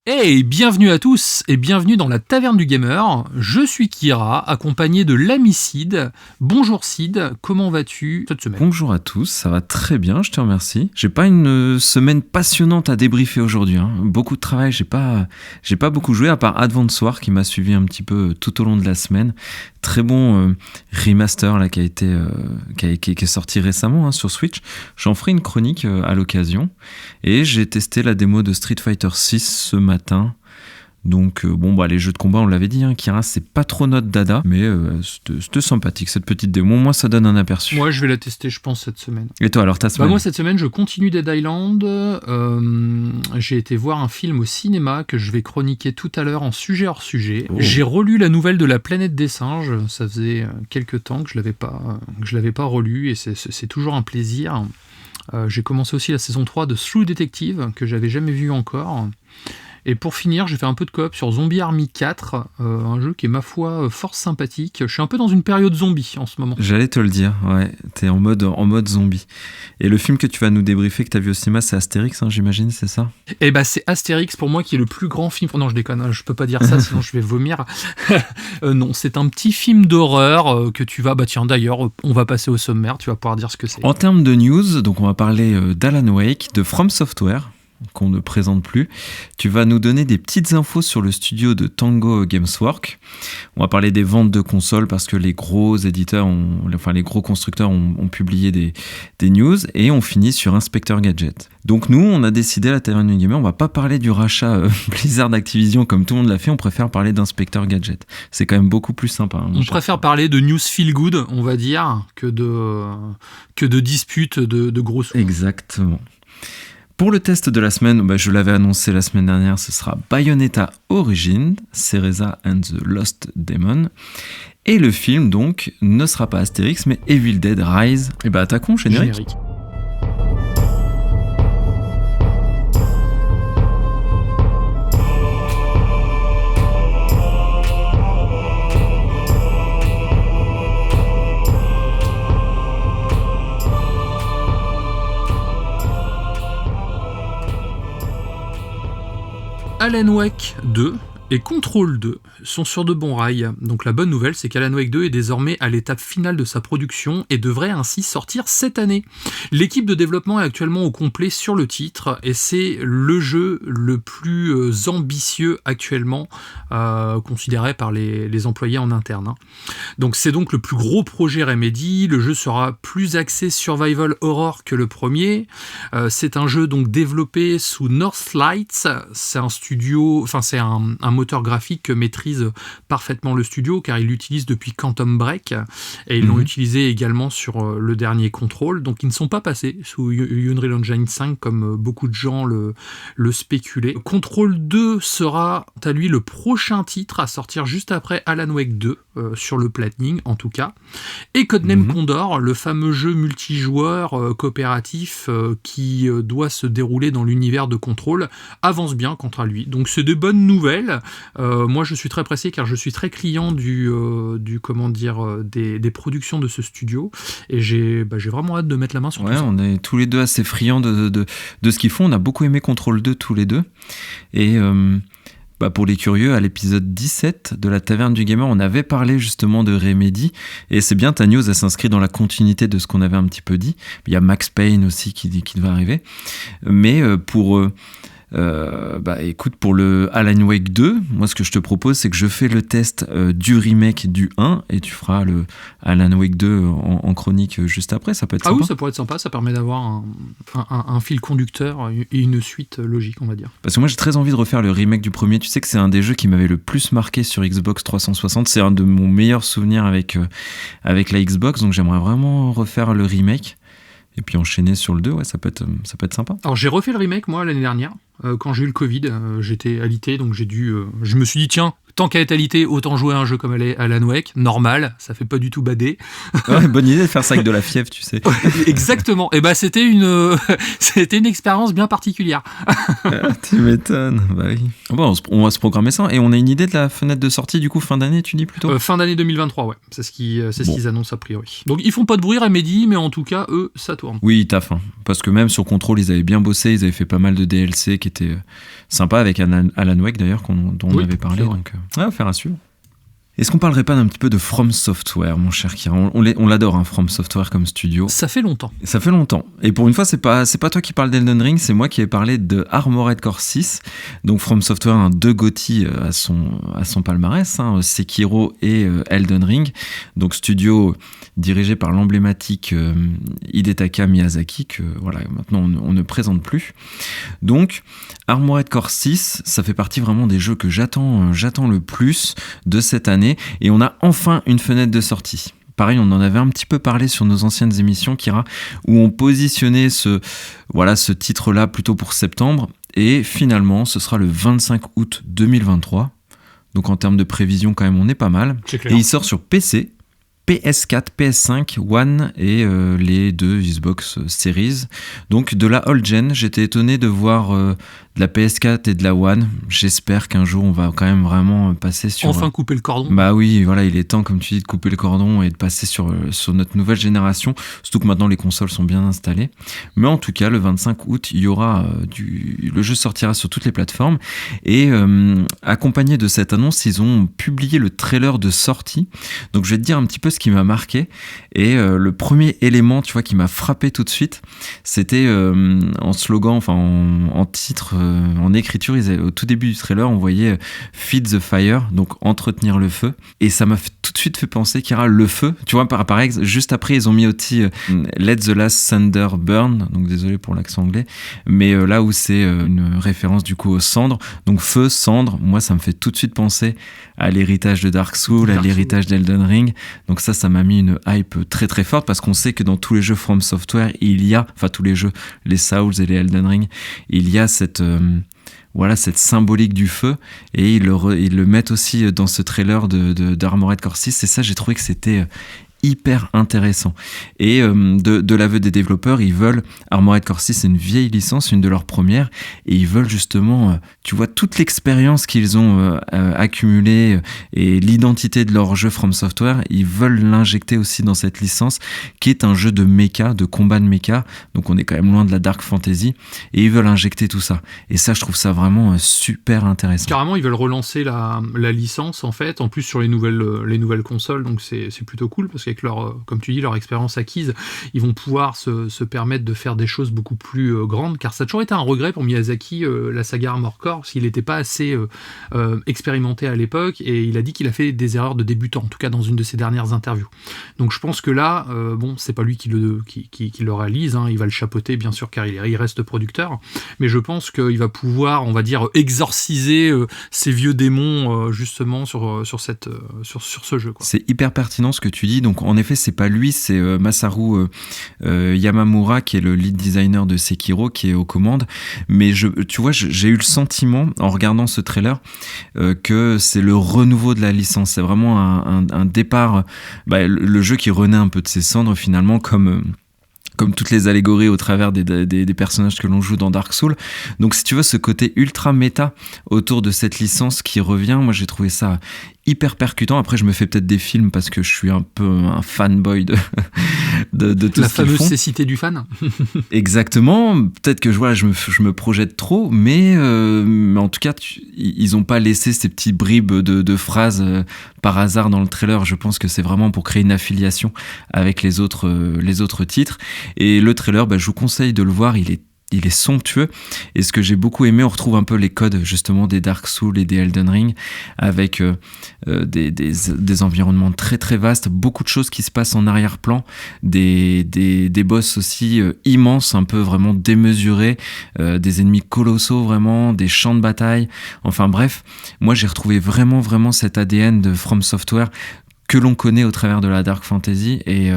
Hey, bienvenue à tous et bienvenue dans la Taverne du Gamer. Je suis Kira, accompagné de l'ami Sid. Bonjour Sid, comment vas-tu cette semaine ? Bonjour à tous, ça va très bien, je te remercie. J'ai pas une semaine passionnante à débriefer aujourd'hui, hein. Beaucoup de travail, j'ai pas beaucoup joué à part Advance Wars qui m'a suivi un petit peu tout au long de la semaine. Très bon remaster là qui est sorti récemment, hein, sur Switch. J'en ferai une chronique à l'occasion. Et j'ai testé la démo de Street Fighter 6 ce matin. Donc les jeux de combat, on l'avait dit, hein, Kira, c'est pas trop notre dada, mais c'était sympathique cette petite démo. Moi, ça donne un aperçu. Moi, je vais la tester, je pense, cette semaine. Et toi, alors ta semaine ? Moi, cette semaine, je continue Dead Island. J'ai été voir un film au cinéma que je vais chroniquer tout à l'heure en sujet hors sujet. Oh. J'ai relu la nouvelle de la planète des singes. Ça faisait quelques temps que je l'avais pas relu et c'est toujours un plaisir. J'ai commencé aussi la saison 3 de True Detective, que j'avais jamais vu encore. Et pour finir, j'ai fait un peu de coop sur Zombie Army 4, un jeu qui est, ma foi, fort sympathique. Je suis un peu dans une période zombie en ce moment. J'allais te le dire, ouais, t'es en mode zombie. Et le film que tu vas nous débriefer, que t'as vu au cinéma, c'est Astérix, hein, j'imagine, c'est ça ? Eh ben, c'est Astérix pour moi qui est le plus grand film... Non, je déconne, je peux pas dire ça, sinon je vais vomir. Non, c'est un petit film d'horreur que tu vas... tiens, d'ailleurs, on va passer au sommaire, tu vas pouvoir dire ce que c'est. En termes de news, donc on va parler d'Alan Wake, de From Software, qu'on ne présente plus. Tu vas nous donner des petites infos sur le studio de Tango Games Works. On va parler des ventes de consoles parce que les gros éditeurs, les gros constructeurs ont publié des news, et on finit sur Inspecteur Gadget. Donc nous, on a décidé à la Taverne du Gamer, on va pas parler du rachat Blizzard d'Activision comme tout le monde l'a fait, on préfère parler d'Inspecteur Gadget. C'est quand même beaucoup plus sympa. Hein, on préfère parler de news feel good, on va dire, que de disputes de gros sous. Exactement. Pour le test de la semaine, je l'avais annoncé la semaine dernière, ce sera Bayonetta Origins, Cereza and the Lost Demon. Et le film, donc, ne sera pas Astérix, mais Evil Dead Rise. Et attaquons, générique. Alan Wake 2 et Control 2 sont sur de bons rails. Donc la bonne nouvelle, c'est qu'Alan Wake 2 est désormais à l'étape finale de sa production et devrait ainsi sortir cette année. L'équipe de développement est actuellement au complet sur le titre et c'est le jeu le plus ambitieux actuellement considéré par les employés en interne. Hein. Donc c'est donc le plus gros projet Remedy. Le jeu sera plus axé survival horror que le premier. C'est un jeu donc développé sous Northlight. C'est un studio, c'est un moteur graphique que maîtrise parfaitement le studio car ils l'utilisent depuis Quantum Break et ils l'ont utilisé également sur le dernier Control, donc ils ne sont pas passés sous Unreal Engine 5 comme beaucoup de gens le spéculaient. Control 2 sera à lui le prochain titre à sortir juste après Alan Wake 2 sur le planning en tout cas, et Codename Condor, le fameux jeu multijoueur coopératif qui doit se dérouler dans l'univers de Control, avance bien quant à lui, donc c'est des bonnes nouvelles. Moi je suis très pressé car je suis très client des productions de ce studio et j'ai vraiment hâte de mettre la main sur tout ça. On est tous les deux assez friands de ce qu'ils font. On a beaucoup aimé Control 2 tous les deux. Et pour les curieux, à l'épisode 17 de la Taverne du Gamer, on avait parlé justement de Remedy. Et c'est bien, ta news, elle s'inscrit dans la continuité de ce qu'on avait un petit peu dit. Il y a Max Payne aussi qui devait arriver. Mais écoute, pour le Alan Wake 2, moi ce que je te propose, c'est que je fais le test du remake du 1 et tu feras le Alan Wake 2 en chronique juste après. Ça peut être sympa. Ah oui, ça pourrait être sympa, ça permet d'avoir un fil conducteur et une suite logique, on va dire. Parce que moi j'ai très envie de refaire le remake du premier. Tu sais que c'est un des jeux qui m'avait le plus marqué sur Xbox 360. C'est un de mon meilleur souvenir avec la Xbox, donc j'aimerais vraiment refaire le remake. Et puis enchaîner sur le 2, ouais, ça peut être sympa. Alors j'ai refait le remake moi l'année dernière, quand j'ai eu le Covid, j'étais alité, donc je me suis dit tiens, tant qu'à alité, autant jouer à un jeu comme Alan Wake, normal, ça fait pas du tout bader. Ouais, bonne idée de faire ça avec de la fièvre, tu sais. Exactement. Et bah c'était une expérience bien particulière. Tu m'étonnes. Bah oui. Bon, on va se programmer ça. Et on a une idée de la fenêtre de sortie du coup fin d'année, tu dis plutôt fin d'année 2023, ouais. C'est ce qu'ils annoncent a priori. Donc ils font pas de bruit Remedy, mais en tout cas eux ça tourne. Oui, taf. Parce que même sur Control, ils avaient bien bossé, ils avaient fait pas mal de DLC qui étaient sympas avec Alan Wake d'ailleurs dont on avait parlé. Donc faire un suivre. Est-ce qu'on parlerait pas d'un petit peu de From Software, mon cher Kieran ? On l'adore, hein, From Software comme studio. Ça fait longtemps. Ça fait longtemps. Et pour une fois, c'est pas toi qui parles d'Elden Ring, c'est moi qui ai parlé de Armored Core 6. Donc From Software a 2 GOTY à son palmarès, hein, Sekiro et Elden Ring. Donc studio dirigé par l'emblématique Hidetaka Miyazaki, que voilà, maintenant on ne présente plus. Donc Armored Core 6, ça fait partie vraiment des jeux que j'attends le plus de cette année. Et on a enfin une fenêtre de sortie. Pareil, on en avait un petit peu parlé sur nos anciennes émissions, Kira, où on positionnait ce titre-là plutôt pour septembre. Et finalement, ce sera le 25 août 2023. Donc en termes de prévision, quand même, on est pas mal. C'est clair. Et il sort sur PC, PS4, PS5, One et les 2 Xbox Series. Donc de la old gen, j'étais étonné de voir de la PS4 et de la One. J'espère qu'un jour on va quand même vraiment passer sur... Enfin couper le cordon. Bah oui, voilà, il est temps, comme tu dis, de couper le cordon et de passer sur notre nouvelle génération. Surtout que maintenant les consoles sont bien installées. Mais en tout cas, le 25 août, il y aura le jeu sortira sur toutes les plateformes. Et accompagné de cette annonce, ils ont publié le trailer de sortie. Donc je vais te dire un petit peu ce qui m'a marqué. Et le premier élément, tu vois, qui m'a frappé tout de suite, c'était en slogan, enfin en titre, en écriture, au tout début du trailer, on voyait Feed the Fire, donc entretenir le feu. Et ça m'a tout de suite fait penser qu'il y aura le feu. Tu vois, par exemple, juste après, ils ont mis aussi Let the Last Thunder Burn, donc désolé pour l'accent anglais, mais là où c'est une référence du coup aux cendres. Donc feu, cendre, moi ça me fait tout de suite penser à l'héritage de Dark Souls, à l'héritage d'Elden Ring. Donc ça m'a mis une hype très très forte parce qu'on sait que dans tous les jeux From Software, il y a, enfin tous les jeux, les Souls et les Elden Ring, il y a cette symbolique du feu, et ils le mettent aussi dans ce trailer d'Armored Core 6, et ça j'ai trouvé que c'était hyper intéressant. Et de l'aveu des développeurs, ils veulent, Armored Core 6 c'est une vieille licence, une de leurs premières, et ils veulent justement, tu vois, toute l'expérience qu'ils ont accumulée et l'identité de leur jeu From Software, ils veulent l'injecter aussi dans cette licence qui est un jeu de mecha, de combat de mecha, donc on est quand même loin de la dark fantasy, et ils veulent injecter tout ça. Et ça, je trouve ça vraiment super intéressant. Carrément, ils veulent relancer la licence en fait, en plus sur les nouvelles consoles, donc c'est plutôt cool parce qu'avec comme tu dis, leur expérience acquise, ils vont pouvoir se permettre de faire des choses beaucoup plus grandes, car ça a toujours été un regret pour Miyazaki, la saga Armored Core, parce qu'il n'était pas assez expérimenté à l'époque, et il a dit qu'il a fait des erreurs de débutant, en tout cas dans une de ses dernières interviews. Donc je pense que là, c'est pas lui qui le réalise, hein, il va le chapeauter bien sûr, car il reste producteur, mais je pense qu'il va pouvoir, on va dire, exorciser ces vieux démons justement sur ce jeu, quoi. C'est hyper pertinent ce que tu dis. Donc en effet, c'est pas lui, c'est Masaru Yamamura qui est le lead designer de Sekiro qui est aux commandes. Mais tu vois, j'ai eu le sentiment en regardant ce trailer que c'est le renouveau de la licence. C'est vraiment un départ, le jeu qui renaît un peu de ses cendres finalement, comme toutes les allégories au travers des personnages que l'on joue dans Dark Souls. Donc si tu veux, ce côté ultra méta autour de cette licence qui revient, moi j'ai trouvé ça hyper percutant. Après, je me fais peut-être des films parce que je suis un peu un fanboy de tout ce qu'ils font. La fameuse cécité du fan. Exactement. Peut-être que je me projette trop, mais en tout cas, ils n'ont pas laissé ces petits bribes de phrases par hasard dans le trailer. Je pense que c'est vraiment pour créer une affiliation avec les autres titres. Et le trailer, je vous conseille de le voir. Il est somptueux, et ce que j'ai beaucoup aimé, on retrouve un peu les codes justement des Dark Souls et des Elden Ring, avec des environnements très très vastes, beaucoup de choses qui se passent en arrière-plan, des boss aussi immenses, un peu vraiment démesurés, des ennemis colossaux vraiment, des champs de bataille, enfin bref, moi j'ai retrouvé vraiment vraiment cet ADN de From Software que l'on connaît au travers de la Dark Fantasy, et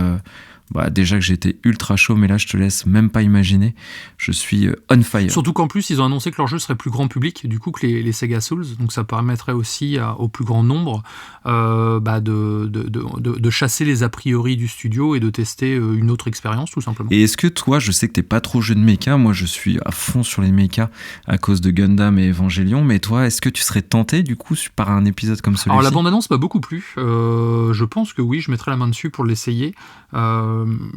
déjà que j'étais ultra chaud, mais là je te laisse même pas imaginer, je suis on fire. Surtout qu'en plus ils ont annoncé que leur jeu serait plus grand public du coup que les Sega Souls, donc ça permettrait aussi au plus grand nombre de chasser les a priori du studio et de tester une autre expérience tout simplement. Et est-ce que toi, je sais que t'es pas trop jeu de mecha, moi je suis à fond sur les mechas à cause de Gundam et Evangelion, mais toi, est-ce que tu serais tenté du coup par un épisode comme celui-ci? Alors la bande-annonce m'a beaucoup plu, je pense que oui, je mettrai la main dessus pour l'essayer.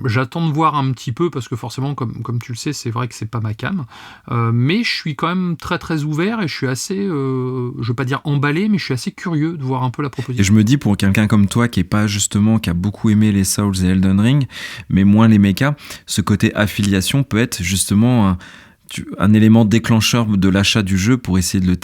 J'attends de voir un petit peu parce que forcément, comme tu le sais, c'est vrai que c'est pas ma came, mais je suis quand même très très ouvert et je suis assez, je veux pas dire emballé, mais je suis assez curieux de voir un peu la proposition. Et je me dis pour quelqu'un comme toi qui a beaucoup aimé les Souls et Elden Ring, mais moins les mechas, ce côté affiliation peut être justement un élément déclencheur de l'achat du jeu pour essayer de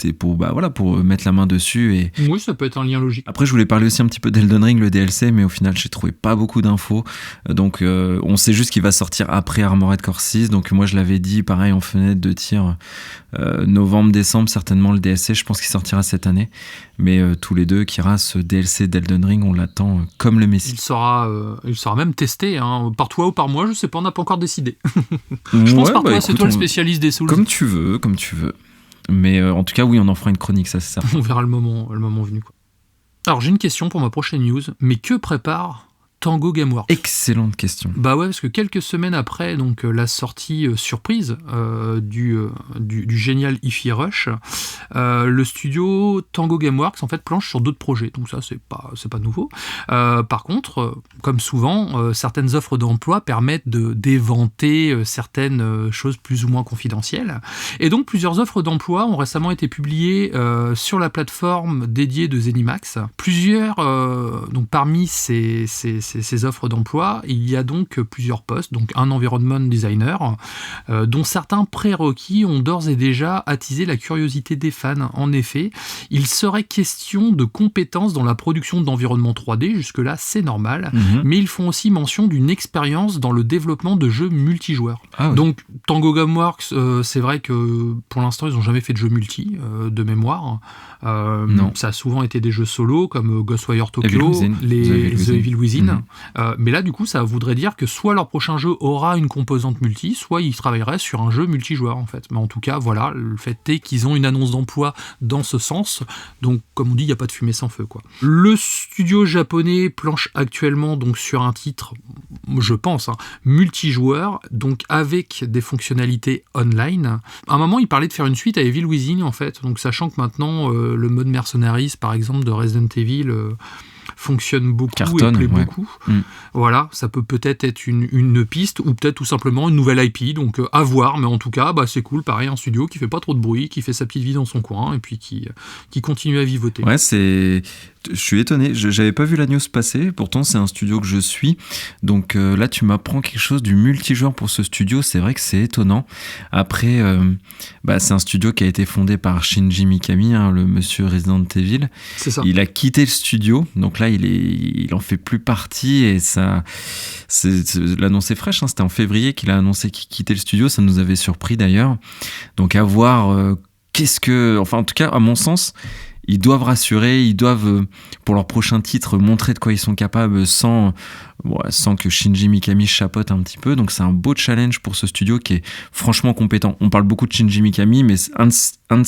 pour mettre la main dessus. Et oui, ça peut être un lien logique. Après, je voulais parler aussi un petit peu d'Elden Ring, le DLC, mais au final, j'ai trouvé pas beaucoup d'infos. Donc, on sait juste qu'il va sortir après Armored Core 6. Donc, moi, je l'avais dit, pareil, en fenêtre de tir, novembre-décembre, certainement le DLC. Je pense qu'il sortira cette année. Mais tous les deux, Kira, ce DLC d'Elden Ring, on l'attend comme le Messie. Il sera même testé, hein, par toi ou par moi, je sais pas, on n'a pas encore décidé. Je pense par toi, c'est toi le spécialiste des Souls. Comme tu veux. Mais en tout cas, oui, on en fera une chronique, ça c'est ça. On verra le moment venu, quoi. Alors, j'ai une question pour ma prochaine news, mais que prépare Tango Gameworks? Excellente question. Bah ouais, parce que quelques semaines après donc la sortie surprise du génial Hi-Fi Rush, le studio Tango Gameworks en fait planche sur d'autres projets, donc ça c'est pas nouveau. Par contre, comme souvent, certaines offres d'emploi permettent d'éventer certaines choses plus ou moins confidentielles, et donc plusieurs offres d'emploi ont récemment été publiées sur la plateforme dédiée de ZeniMax. Plusieurs, donc parmi ces offres d'emploi, il y a donc plusieurs postes, donc un environment designer, dont certains prérequis ont d'ores et déjà attisé la curiosité des fans. En effet, il serait question de compétences dans la production d'environnements 3D, jusque-là c'est normal, mais ils font aussi mention d'une expérience dans le développement de jeux multijoueurs. Ah oui. Donc Tango Gameworks, c'est vrai que pour l'instant ils n'ont jamais fait de jeux multi, de mémoire. Non. Ça a souvent été des jeux solo comme Ghostwire Tokyo, The Evil Within. Mais là, du coup, ça voudrait dire que soit leur prochain jeu aura une composante multi, soit ils travailleraient sur un jeu multijoueur, en fait. Mais en tout cas, voilà, le fait est qu'ils ont une annonce d'emploi dans ce sens. Donc, comme on dit, il n'y a pas de fumée sans feu, quoi. Le studio japonais planche actuellement donc sur un titre, je pense, multijoueur, donc avec des fonctionnalités online. À un moment, il parlait de faire une suite à Evil Within, en fait. Donc, sachant que maintenant, le mode Mercenaries, par exemple, de Resident Evil... fonctionne beaucoup, cartonne, et plaît beaucoup. Voilà, ça peut-être être une piste ou peut-être tout simplement une nouvelle IP, donc à voir, mais en tout cas, c'est cool, pareil, un studio qui fait pas trop de bruit, qui fait sa petite vie dans son coin et puis qui continue à vivoter. Ouais, je suis étonné, j'avais pas vu la news passer, pourtant c'est un studio que je suis, donc là tu m'apprends quelque chose du multijoueur pour ce studio, c'est vrai que c'est étonnant. Après, c'est un studio qui a été fondé par Shinji Mikami, le monsieur Resident Evil. C'est ça. Il a quitté le studio, donc là il en fait plus partie et ça, l'annonce est fraîche, c'était en février qu'il a annoncé qu'il quittait le studio, ça nous avait surpris d'ailleurs. Donc à voir en tout cas à mon sens, ils doivent rassurer, ils doivent, pour leur prochain titre, montrer de quoi ils sont capables sans que Shinji Mikami chapote un petit peu. Donc c'est un beau challenge pour ce studio qui est franchement compétent. On parle beaucoup de Shinji Mikami, mais une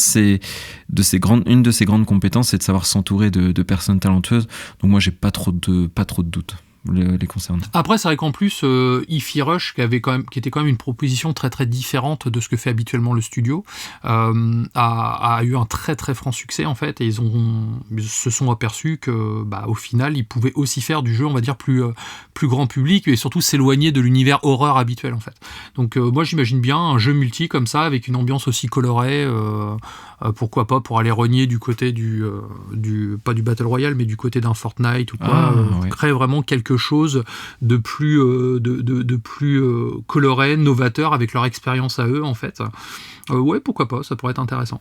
de ses grandes compétences, c'est de savoir s'entourer de personnes talentueuses. Donc moi, j'ai pas trop de doutes les concernant. Après, c'est vrai qu'en plus, Hi-Fi Rush, qui était quand même une proposition très très différente de ce que fait habituellement le studio, a eu un très très franc succès en fait, et ils se sont aperçus que au final, ils pouvaient aussi faire du jeu, on va dire plus grand public, et surtout s'éloigner de l'univers horreur habituel en fait. Donc moi, j'imagine bien un jeu multi comme ça, avec une ambiance aussi colorée, pourquoi pas, pour aller rogner du côté pas du Battle Royale, mais du côté d'un Fortnite ou quoi, créer vraiment quelque chose de plus coloré, novateur, avec leur expérience à eux en fait. Ouais, pourquoi pas, ça pourrait être intéressant.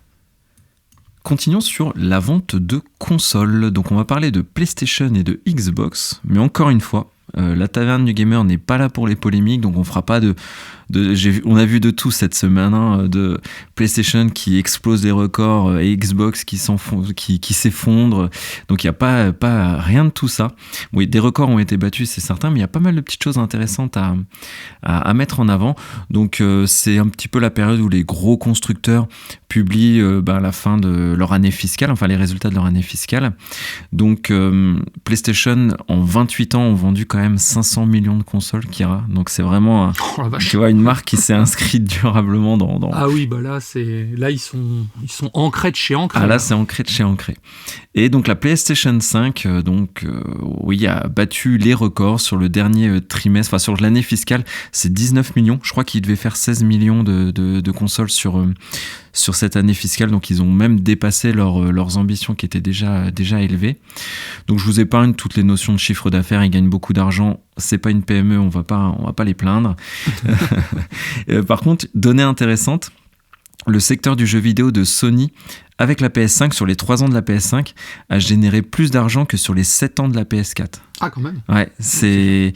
Continuons sur la vente de consoles. Donc on va parler de PlayStation et de Xbox, mais encore une fois, La taverne du gamer n'est pas là pour les polémiques, donc on fera pas on a vu de tout cette semaine, hein, de PlayStation qui explose les records et Xbox qui s'effondre. Donc il n'y a pas rien de tout ça. Oui, des records ont été battus, c'est certain, mais il y a pas mal de petites choses intéressantes à mettre en avant. Donc c'est un petit peu la période où les gros constructeurs publient la fin de leur année fiscale, enfin les résultats de leur année fiscale. Donc PlayStation en 28 ans ont vendu quand même 500 millions de consoles, Kira. Donc c'est vraiment tu vois, une marque qui s'est inscrite durablement dans... Ah oui, là ils sont ancrés de chez ancré. Ah là c'est ancré de chez ancré. Et donc la PlayStation 5 a battu les records sur le dernier trimestre, enfin sur l'année fiscale, c'est 19 millions. Je crois qu'ils devaient faire 16 millions de consoles sur cette année fiscale, donc ils ont même dépassé leurs ambitions qui étaient déjà élevées. Donc je vous épargne toutes les notions de chiffre d'affaires, ils gagnent beaucoup d'argent, c'est pas une PME, on va pas les plaindre. Par contre, donnée intéressante, le secteur du jeu vidéo de Sony, avec la PS5, sur les 3 ans de la PS5, a généré plus d'argent que sur les 7 ans de la PS4. Ah, quand même. Ouais, c'est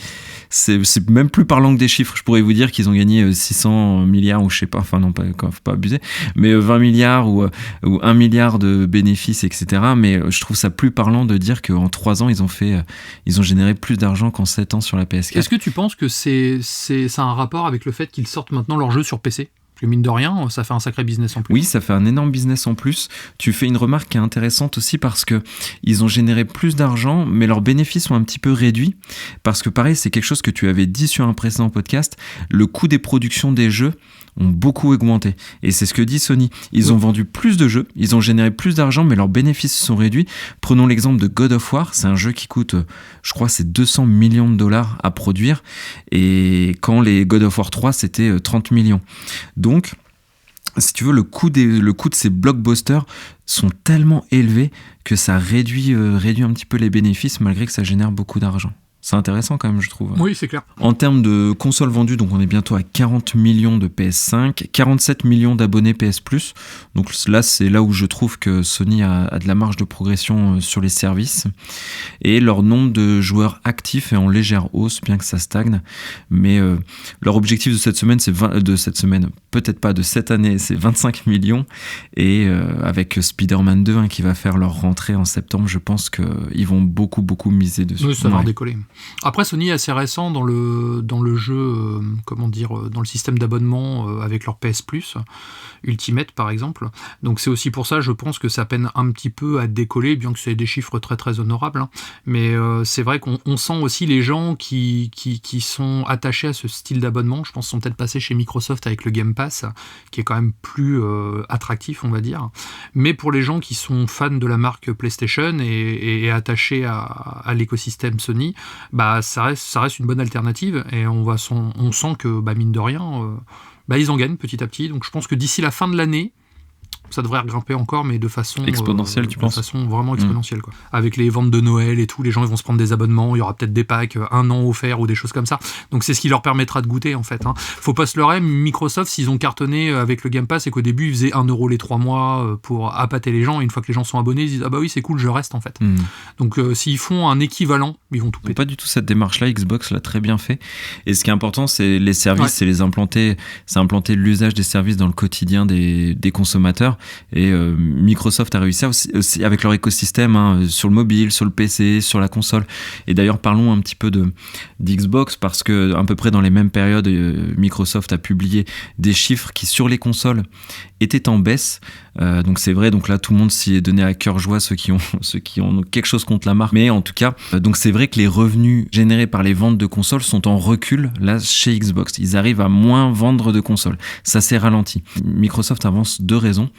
même plus parlant que des chiffres. Je pourrais vous dire qu'ils ont gagné 600 milliards, ou je sais pas, enfin non, faut pas abuser, mais 20 milliards ou 1 milliard de bénéfices, etc. Mais je trouve ça plus parlant de dire qu'en 3 ans, ils ont généré plus d'argent qu'en 7 ans sur la PS4. Est-ce que tu penses que ça a un rapport avec le fait qu'ils sortent maintenant leurs jeux sur PC ? Parce que mine de rien, ça fait un sacré business en plus. Oui, ça fait un énorme business en plus. Tu fais une remarque qui est intéressante aussi parce que ils ont généré plus d'argent, mais leurs bénéfices sont un petit peu réduits. Parce que pareil, c'est quelque chose que tu avais dit sur un précédent podcast, le coût des productions des jeux ont beaucoup augmenté. Et c'est ce que dit Sony. Ils ont vendu plus de jeux, ils ont généré plus d'argent, mais leurs bénéfices sont réduits. Prenons l'exemple de God of War. C'est un jeu qui coûte, je crois, c'est 200 millions de dollars à produire. Et quand les God of War 3, c'était 30 millions. Donc, si tu veux, le coût de ces blockbusters sont tellement élevés que ça réduit un petit peu les bénéfices, malgré que ça génère beaucoup d'argent. C'est intéressant quand même, je trouve. Oui, c'est clair. En termes de consoles vendues, donc on est bientôt à 40 millions de PS5, 47 millions d'abonnés PS Plus. Donc là, c'est là où je trouve que Sony a de la marge de progression sur les services. Et leur nombre de joueurs actifs est en légère hausse, bien que ça stagne. Mais leur objectif de cette semaine, peut-être pas de cette année, c'est 25 millions. Et avec Spider-Man 2 qui va faire leur rentrée en septembre, je pense qu'ils vont beaucoup miser dessus. Oui, ça va redécoller. Après, Sony est assez récent dans le jeu, dans le système d'abonnement avec leur PS Plus, Ultimate par exemple. Donc c'est aussi pour ça, je pense que ça peine un petit peu à décoller, bien que c'est des chiffres très très honorables. Hein. Mais c'est vrai qu'on sent aussi les gens qui sont attachés à ce style d'abonnement, je pense, sont peut-être passés chez Microsoft avec le Game Pass, qui est quand même plus attractif, on va dire. Mais pour les gens qui sont fans de la marque PlayStation et attachés à l'écosystème Sony, ça reste une bonne alternative et on sent que mine de rien ils en gagnent petit à petit, donc je pense que d'ici la fin de l'année ça devrait grimper encore, mais de façon exponentielle, tu penses ? De façon vraiment exponentielle, quoi. Avec les ventes de Noël et tout, les gens ils vont se prendre des abonnements, il y aura peut-être des packs 1 an offerts ou des choses comme ça. Donc c'est ce qui leur permettra de goûter en fait. Hein. Faut pas se leurrer, Microsoft, s'ils ont cartonné avec le Game Pass, c'est qu'au début ils faisaient 1€ les 3 mois pour appâter les gens. Et une fois que les gens sont abonnés, ils disent ah bah oui c'est cool, je reste en fait. Donc s'ils font un équivalent, ils vont tout péter. Pas du tout cette démarche-là, Xbox l'a très bien fait. Et ce qui est important, c'est les services, c'est implanter l'usage des services dans le quotidien des consommateurs. Et Microsoft a réussi aussi avec leur écosystème sur le mobile, sur le PC, sur la console. Et d'ailleurs, parlons un petit peu d'Xbox parce que à peu près dans les mêmes périodes, Microsoft a publié des chiffres qui sur les consoles étaient en baisse. Donc c'est vrai, donc là tout le monde s'y est donné à cœur joie, ceux qui ont quelque chose contre la marque. Mais en tout cas, donc c'est vrai que les revenus générés par les ventes de consoles sont en recul là chez Xbox. Ils arrivent à moins vendre de consoles. Ça s'est ralenti. Microsoft avance 2 raisons.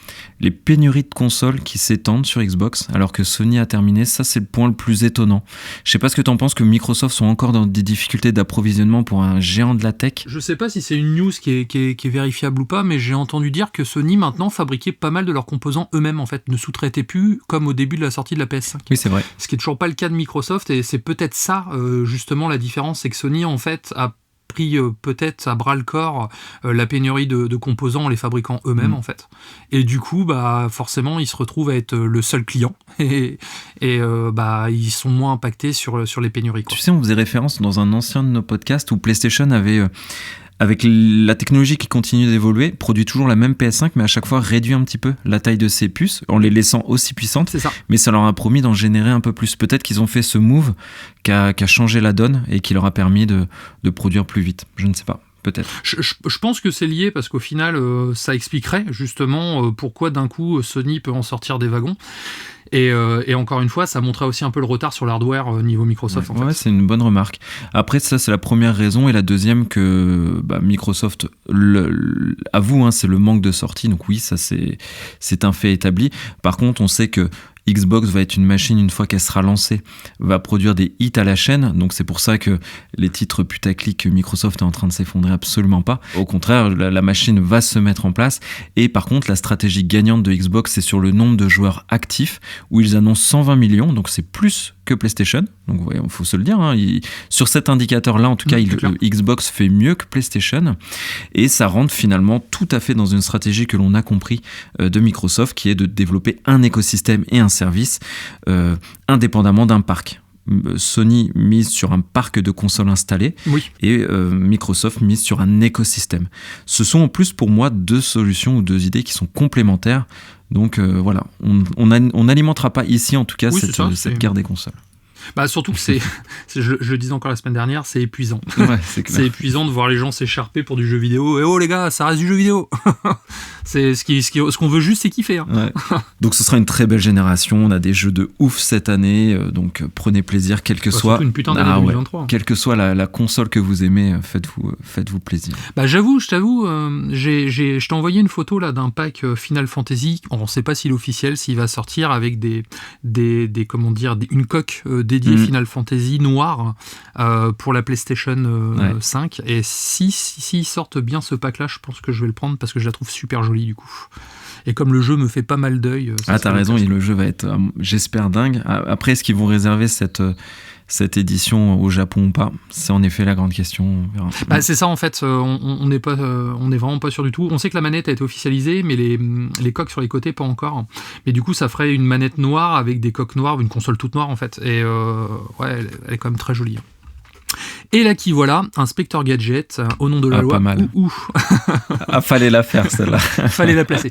Les pénuries de consoles qui s'étendent sur Xbox alors que Sony a terminé, ça c'est le point le plus étonnant. Je sais pas ce que t'en penses, que Microsoft sont encore dans des difficultés d'approvisionnement pour un géant de la tech. Je sais pas si c'est une news qui est vérifiable ou pas, mais j'ai entendu dire que Sony maintenant fabriquait pas mal de leurs composants eux-mêmes en fait, ne sous-traitaient plus comme au début de la sortie de la PS5. Oui, c'est vrai. Ce qui est toujours pas le cas de Microsoft, et c'est peut-être ça justement la différence, c'est que Sony en fait a pris peut-être à bras le corps la pénurie de composants en les fabriquant eux-mêmes en fait. Et du coup, forcément, ils se retrouvent à être le seul client et ils sont moins impactés sur les pénuries, quoi. Tu sais, on faisait référence dans un ancien de nos podcasts où PlayStation avait... avec la technologie qui continue d'évoluer, produit toujours la même PS5, mais à chaque fois réduit un petit peu la taille de ses puces, en les laissant aussi puissantes. C'est ça. Mais ça leur a promis d'en générer un peu plus. Peut-être qu'ils ont fait ce move qui a changé la donne et qui leur a permis de produire plus vite. Je ne sais pas. Peut-être. Je pense que c'est lié parce qu'au final, ça expliquerait justement pourquoi d'un coup Sony peut en sortir des wagons. Et encore une fois, ça montrait aussi un peu le retard sur l'hardware niveau Microsoft. Ouais, en fait. C'est une bonne remarque. Après, ça, c'est la première raison. Et la deuxième, que Microsoft avoue, c'est le manque de sortie. Donc oui, ça, c'est un fait établi. Par contre, on sait que Xbox va être une machine, une fois qu'elle sera lancée, va produire des hits à la chaîne. Donc c'est pour ça que les titres putaclic que Microsoft est en train de s'effondrer, absolument pas. Au contraire, la machine va se mettre en place. Et par contre, la stratégie gagnante de Xbox, c'est sur le nombre de joueurs actifs, où ils annoncent 120 millions, donc c'est plus que PlayStation. Donc il faut se le dire, sur cet indicateur-là, en tout cas, Xbox fait mieux que PlayStation. Et ça rentre finalement tout à fait dans une stratégie que l'on a compris de Microsoft, qui est de développer un écosystème et un service indépendamment d'un parc. Sony mise sur un parc de consoles installées et Microsoft mise sur un écosystème. Ce sont en plus pour moi deux solutions ou deux idées qui sont complémentaires. Donc voilà, on n'alimentera pas ici en tout cas cette guerre des consoles. Surtout que je le disais encore la semaine dernière, c'est épuisant. Ouais, c'est clair. C'est épuisant de voir les gens s'écharper pour du jeu vidéo. Et oh les gars, ça reste du jeu vidéo. C'est ce qu'on veut juste, c'est kiffer. Ouais. Donc ce sera une très belle génération. On a des jeux de ouf cette année. Donc prenez plaisir, quelle que soit. Une putain d'année 2023. Quelle que soit la console que vous aimez, faites-vous plaisir. Je t'avoue, je t'ai envoyé une photo là d'un pack Final Fantasy. On ne sait pas s'il est officiel, s'il va sortir avec une coque dédié Final Fantasy noir pour la PlayStation 5. Et s'ils sortent bien ce pack-là, je pense que je vais le prendre parce que je la trouve super jolie du coup. Et comme le jeu me fait pas mal d'œil... t'as raison, le jeu va être, j'espère, dingue. Après, est-ce qu'ils vont réserver cette édition au Japon ou pas? C'est en effet la grande question. On verra. C'est ça en fait, on n'est vraiment pas sûr du tout. On sait que la manette a été officialisée, mais les coques sur les côtés pas encore. Mais du coup, ça ferait une manette noire avec des coques noires, une console toute noire en fait. Et elle est quand même très jolie. Et là qui voilà, Inspector Gadget, au nom de la loi. Pas mal. Fallait la faire celle-là. Fallait la placer.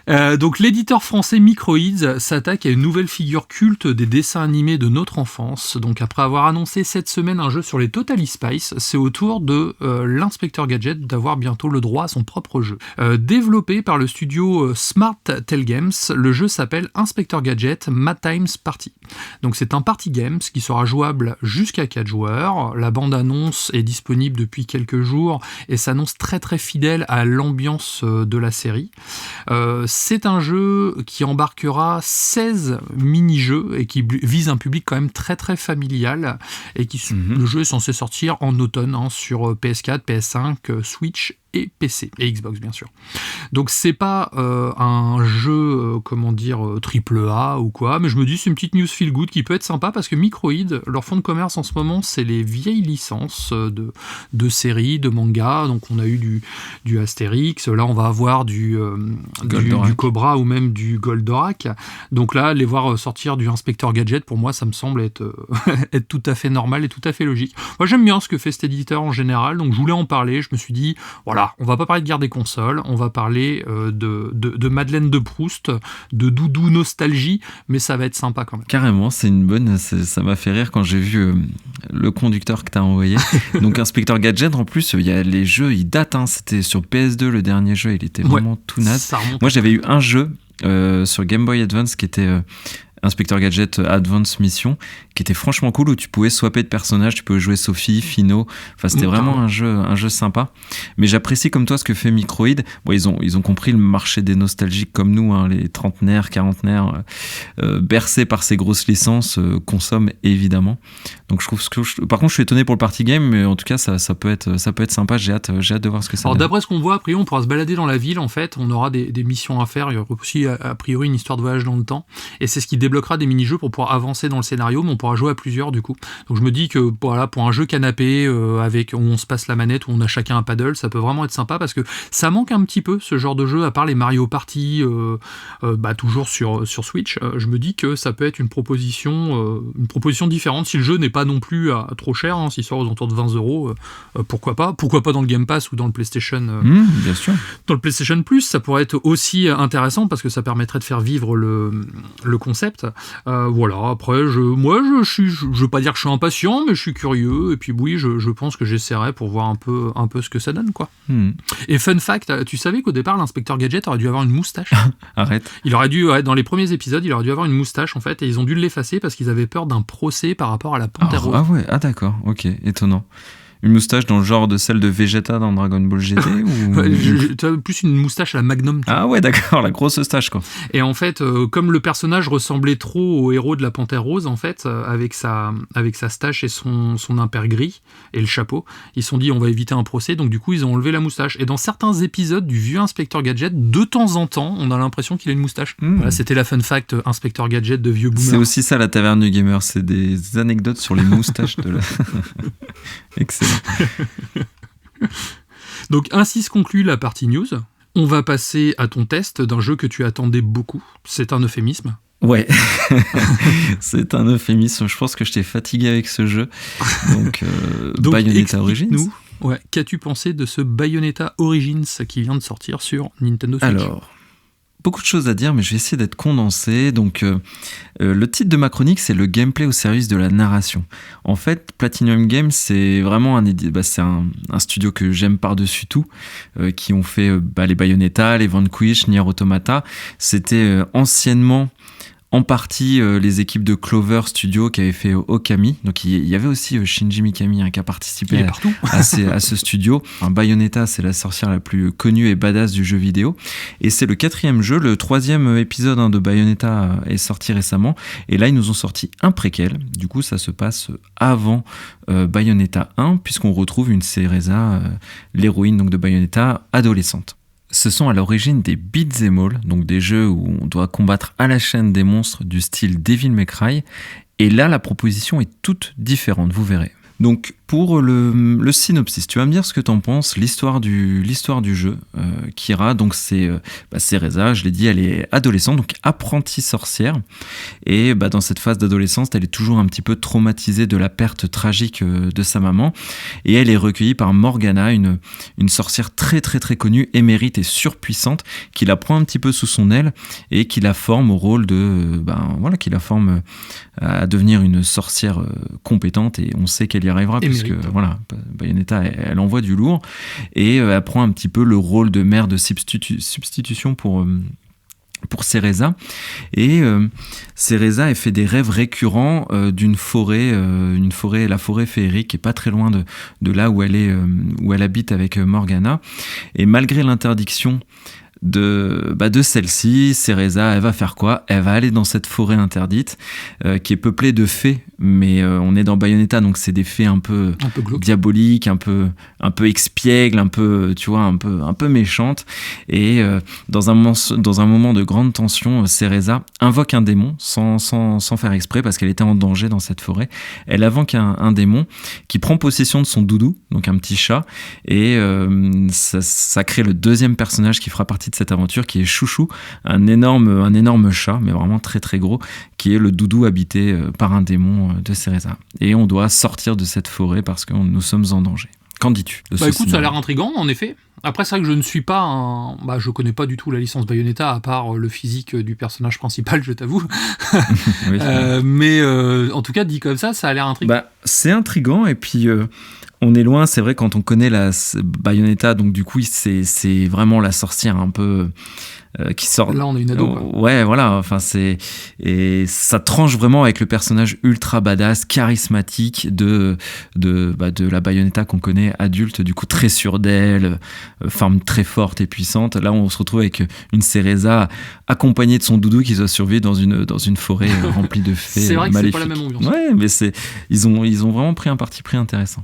Donc l'éditeur français Microids s'attaque à une nouvelle figure culte des dessins animés de notre enfance. Donc après avoir annoncé cette semaine un jeu sur les Totally Spies, c'est au tour de l'Inspector Gadget d'avoir bientôt le droit à son propre jeu. Développé par le studio Smart Tell Games, le jeu s'appelle Inspector Gadget Mad Times Party. Donc c'est un party games qui sera jouable jusqu'à 4 joueurs. La bande-annonce est disponible depuis quelques jours et s'annonce très très fidèle à l'ambiance de la série. C'est un jeu qui embarquera 16 mini-jeux et qui vise un public quand même très très familial et le jeu est censé sortir en automne sur PS4, PS5, Switch et PC, et Xbox bien sûr. Donc c'est pas un jeu, triple A ou quoi, mais je me dis c'est une petite news feel good qui peut être sympa parce que Microids, leur fonds de commerce en ce moment, c'est les vieilles licences de séries, de mangas. Donc on a eu du Astérix, là on va avoir du Cobra ou même du Goldorak. Donc là, les voir sortir du Inspector Gadget, pour moi ça me semble être tout à fait normal et tout à fait logique. Moi j'aime bien ce que fait cet éditeur en général, donc je voulais en parler, je me suis dit voilà, on va pas parler de guerre des consoles, on va parler de Madeleine de Proust, de doudou nostalgie, mais ça va être sympa quand même. Carrément, c'est une bonne... Ça m'a fait rire quand j'ai vu le conducteur que t'as envoyé. Donc Inspector Gadget, en plus, il y a les jeux, ils datent, c'était sur PS2 le dernier jeu, il était vraiment tout naze. Moi j'avais eu un jeu sur Game Boy Advance qui était... Inspector Gadget Advance Mission, qui était franchement cool, où tu pouvais swapper de personnages, tu pouvais jouer Sophie, Fino, enfin c'était vraiment un jeu sympa. Mais j'apprécie comme toi ce que fait Microids. Bon, ils ont compris le marché des nostalgiques comme nous, les trentenaires, quarantenaires, bercés par ces grosses licences, consomment évidemment. Donc je trouve par contre je suis étonné pour le party game, mais en tout cas ça peut être sympa. J'ai hâte de voir ce que ça donne. D'après ce qu'on voit, après on pourra se balader dans la ville en fait, on aura des missions à faire, il y aura aussi a priori une histoire de voyage dans le temps, et c'est ce qui débloque débloquera des mini-jeux pour pouvoir avancer dans le scénario, mais on pourra jouer à plusieurs du coup. Donc je me dis que voilà, pour un jeu canapé avec où on se passe la manette, où on a chacun un paddle, ça peut vraiment être sympa parce que ça manque un petit peu ce genre de jeu, à part les Mario Party, toujours sur Switch. Je me dis que ça peut être une proposition différente si le jeu n'est pas non plus trop cher, hein, s'il sort aux alentours de 20€, pourquoi pas dans le Game Pass ou dans le PlayStation. Bien sûr. Dans le PlayStation Plus, ça pourrait être aussi intéressant parce que ça permettrait de faire vivre le concept. Voilà, après, je veux pas dire que je suis impatient, mais je suis curieux, et puis oui, je pense que j'essaierai pour voir un peu ce que ça donne, quoi. Et fun fact, tu savais qu'au départ, l'inspecteur Gadget aurait dû avoir une moustache. Arrête. Il aurait dû, dans les premiers épisodes, il aurait dû avoir une moustache, en fait, et ils ont dû l'effacer parce qu'ils avaient peur d'un procès par rapport à la Panthère Rose. Ah ouais, d'accord, ok, étonnant. Une moustache dans le genre de celle de Vegeta dans Dragon Ball GT ou... Tu as plus une moustache à la Magnum. Ah ouais, d'accord, la grosse moustache, quoi. Et en fait, comme le personnage ressemblait trop au héros de la Panthère Rose, en fait, avec sa stache et son impair gris et le chapeau, ils se sont dit on va éviter un procès, donc du coup ils ont enlevé la moustache. Et dans certains épisodes du vieux Inspecteur Gadget, de temps en temps, on a l'impression qu'il a une moustache. Voilà, c'était la fun fact Inspecteur Gadget de vieux boomer. C'est aussi ça la taverne du gamer, c'est des anecdotes sur les moustaches de la... Excellent. Donc ainsi se conclut la partie news. On va passer à ton test d'un jeu que tu attendais beaucoup. C'est un euphémisme. Ouais, c'est un euphémisme. Je pense que je t'ai fatigué avec ce jeu. Donc Bayonetta Origins. Ouais, qu'as-tu pensé de ce Bayonetta Origins qui vient de sortir sur Nintendo Switch ? Alors, beaucoup de choses à dire, mais je vais essayer d'être condensé. Donc, le titre de ma chronique, c'est le gameplay au service de la narration. En fait, Platinum Games, c'est vraiment un studio que j'aime par-dessus tout, qui ont fait les Bayonetta, les Vanquish, Nier Automata. C'était anciennement en partie les équipes de Clover Studio qui avaient fait Okami. Donc il y avait aussi Shinji Mikami qui a participé à ce studio. Bayonetta, c'est la sorcière la plus connue et badass du jeu vidéo. Et c'est le 4e jeu. Le 3e épisode de Bayonetta est sorti récemment. Et là, ils nous ont sorti un préquel. Du coup, ça se passe avant Bayonetta 1, puisqu'on retrouve une Cereza, l'héroïne donc, de Bayonetta, adolescente. Ce sont à l'origine des beat'em all, donc des jeux où on doit combattre à la chaîne des monstres du style Devil May Cry. Et là, la proposition est toute différente, vous verrez. Donc, pour le synopsis, tu vas me dire ce que tu en penses, l'histoire du jeu. Kira, donc c'est Cereza, je l'ai dit, elle est adolescente, donc apprentie sorcière. Et dans cette phase d'adolescence, elle est toujours un petit peu traumatisée de la perte tragique de sa maman. Et elle est recueillie par Morgana, une sorcière très très très connue, émérite et surpuissante, qui la prend un petit peu sous son aile et qui la forme au rôle qui la forme à devenir une sorcière compétente. Et on sait qu'elle y arrivera, puisque Bayonetta, elle envoie du lourd, et elle prend un petit peu le rôle de mère de substitution pour Cereza. Et Cereza, elle fait des rêves récurrents d'une forêt, la forêt féerique, qui est pas très loin de là où elle habite avec Morgana. Et malgré l'interdiction de celle-ci, Cereza, elle va faire quoi ? Elle va aller dans cette forêt interdite qui est peuplée de fées, mais on est dans Bayonetta, donc c'est des fées un peu diaboliques, un peu expiègles, un peu méchantes. Et dans un moment de grande tension, Cereza invoque un démon sans faire exprès, parce qu'elle était en danger dans cette forêt. Elle invoque un démon qui prend possession de son doudou, donc un petit chat, et ça crée le 2e personnage qui fera partie de cette aventure, qui est Chouchou, un énorme chat, mais vraiment très très gros, qui est le doudou habité par un démon de Cereza. Et on doit sortir de cette forêt parce que nous sommes en danger. Qu'en dis-tu de ce écoute, scénario ? Ça a l'air intriguant, en effet. Après, c'est vrai que je ne suis pas je connais pas du tout la licence Bayonetta, à part le physique du personnage principal, je t'avoue. Oui. Mais en tout cas, dit comme ça a l'air intriguant. C'est intriguant, et puis... on est loin, c'est vrai, quand on connaît la Bayonetta, donc du coup, c'est vraiment la sorcière un peu qui sort. Là, on a une ado. Ouais, voilà. Enfin, et ça tranche vraiment avec le personnage ultra badass, charismatique de la Bayonetta qu'on connaît adulte, du coup très sûre d'elle, forme très forte et puissante. Là, on se retrouve avec une Cereza accompagnée de son doudou qui doit survivre dans une forêt remplie de fées. C'est vrai que maléfiques. c'est pas la même ambiance. Ouais, mais ils ont vraiment pris un parti pris intéressant.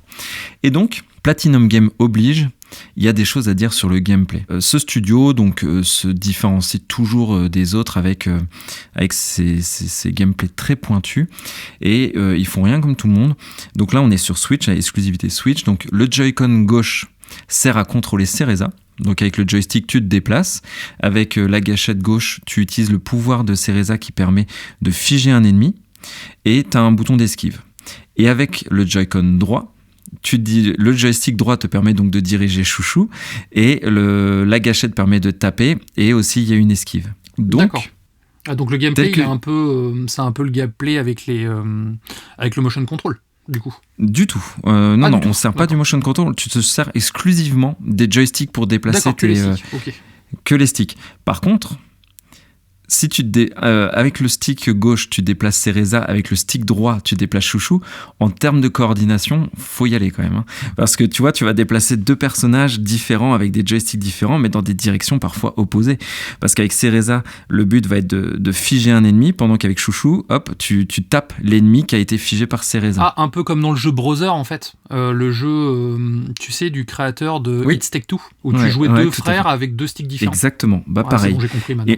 Et donc, Platinum Game oblige, il y a des choses à dire sur le gameplay. Ce studio donc se différencie toujours des autres avec ces gameplays très pointus et ils font rien comme tout le monde. Donc là on est sur Switch, à exclusivité Switch. Donc le Joy-Con gauche sert à contrôler Cereza. Donc avec le joystick tu te déplaces, avec la gâchette gauche tu utilises le pouvoir de Cereza qui permet de figer un ennemi et tu as un bouton d'esquive. Et avec le Joy-Con droit, le joystick droit te permet donc de diriger Chouchou et la gâchette permet de taper et aussi il y a une esquive. D'accord. Donc le gameplay c'est un peu le gameplay avec le motion control. Du coup. Du tout. On ne sert pas du motion control. Tu te sers exclusivement des joysticks pour déplacer que les sticks. Par contre, si avec le stick gauche, tu déplaces Cereza, avec le stick droit, tu déplaces Chouchou, en termes de coordination, faut y aller quand même. Hein. Parce que tu vois, tu vas déplacer deux personnages différents avec des joysticks différents, mais dans des directions parfois opposées. Parce qu'avec Cereza, le but va être de figer un ennemi, pendant qu'avec Chouchou, hop, tu tapes l'ennemi qui a été figé par Cereza. Ah, un peu comme dans le jeu Brother, en fait. Le jeu, tu sais, du créateur de It's Take Two, où tu jouais deux frères avec deux sticks différents. Exactement, pareil. C'est bon, j'ai compris maintenant.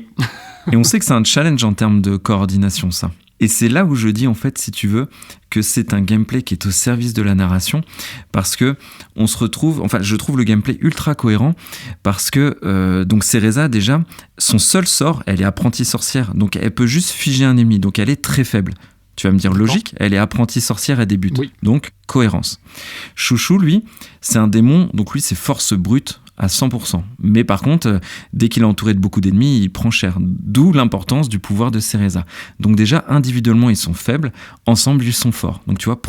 Et on sait que c'est un challenge en termes de coordination, ça. Et c'est là où je dis, en fait, si tu veux, que c'est un gameplay qui est au service de la narration, parce que on se retrouve, enfin, je trouve le gameplay ultra cohérent, parce que, donc, Cereza, déjà, son seul sort, elle est apprentie sorcière, donc elle peut juste figer un ennemi, donc elle est très faible. Tu vas me dire logique, elle est apprentie sorcière, elle débute. Oui. Donc, cohérence. Chouchou, lui, c'est un démon, donc lui, c'est force brute, à 100%. Mais par contre, dès qu'il est entouré de beaucoup d'ennemis, il prend cher. D'où l'importance du pouvoir de Cereza. Donc déjà, individuellement, ils sont faibles. Ensemble, ils sont forts. Donc tu vois,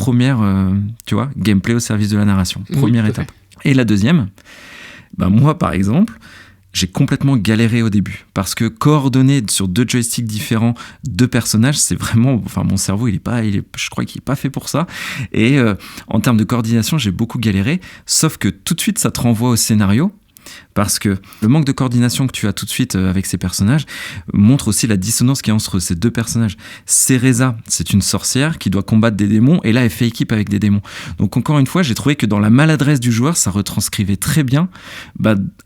gameplay au service de la narration. Première étape. Et la deuxième, moi, par exemple, j'ai complètement galéré au début. Parce que coordonner sur deux joysticks différents, deux personnages, c'est vraiment... Enfin, mon cerveau, je crois qu'il n'est pas fait pour ça. Et en termes de coordination, j'ai beaucoup galéré. Sauf que tout de suite, ça te renvoie au scénario. Parce que le manque de coordination que tu as tout de suite avec ces personnages montre aussi la dissonance qu'il y a entre ces deux personnages. Cereza, c'est une sorcière qui doit combattre des démons et là elle fait équipe avec des démons. Donc encore une fois, j'ai trouvé que dans la maladresse du joueur, ça retranscrivait très bien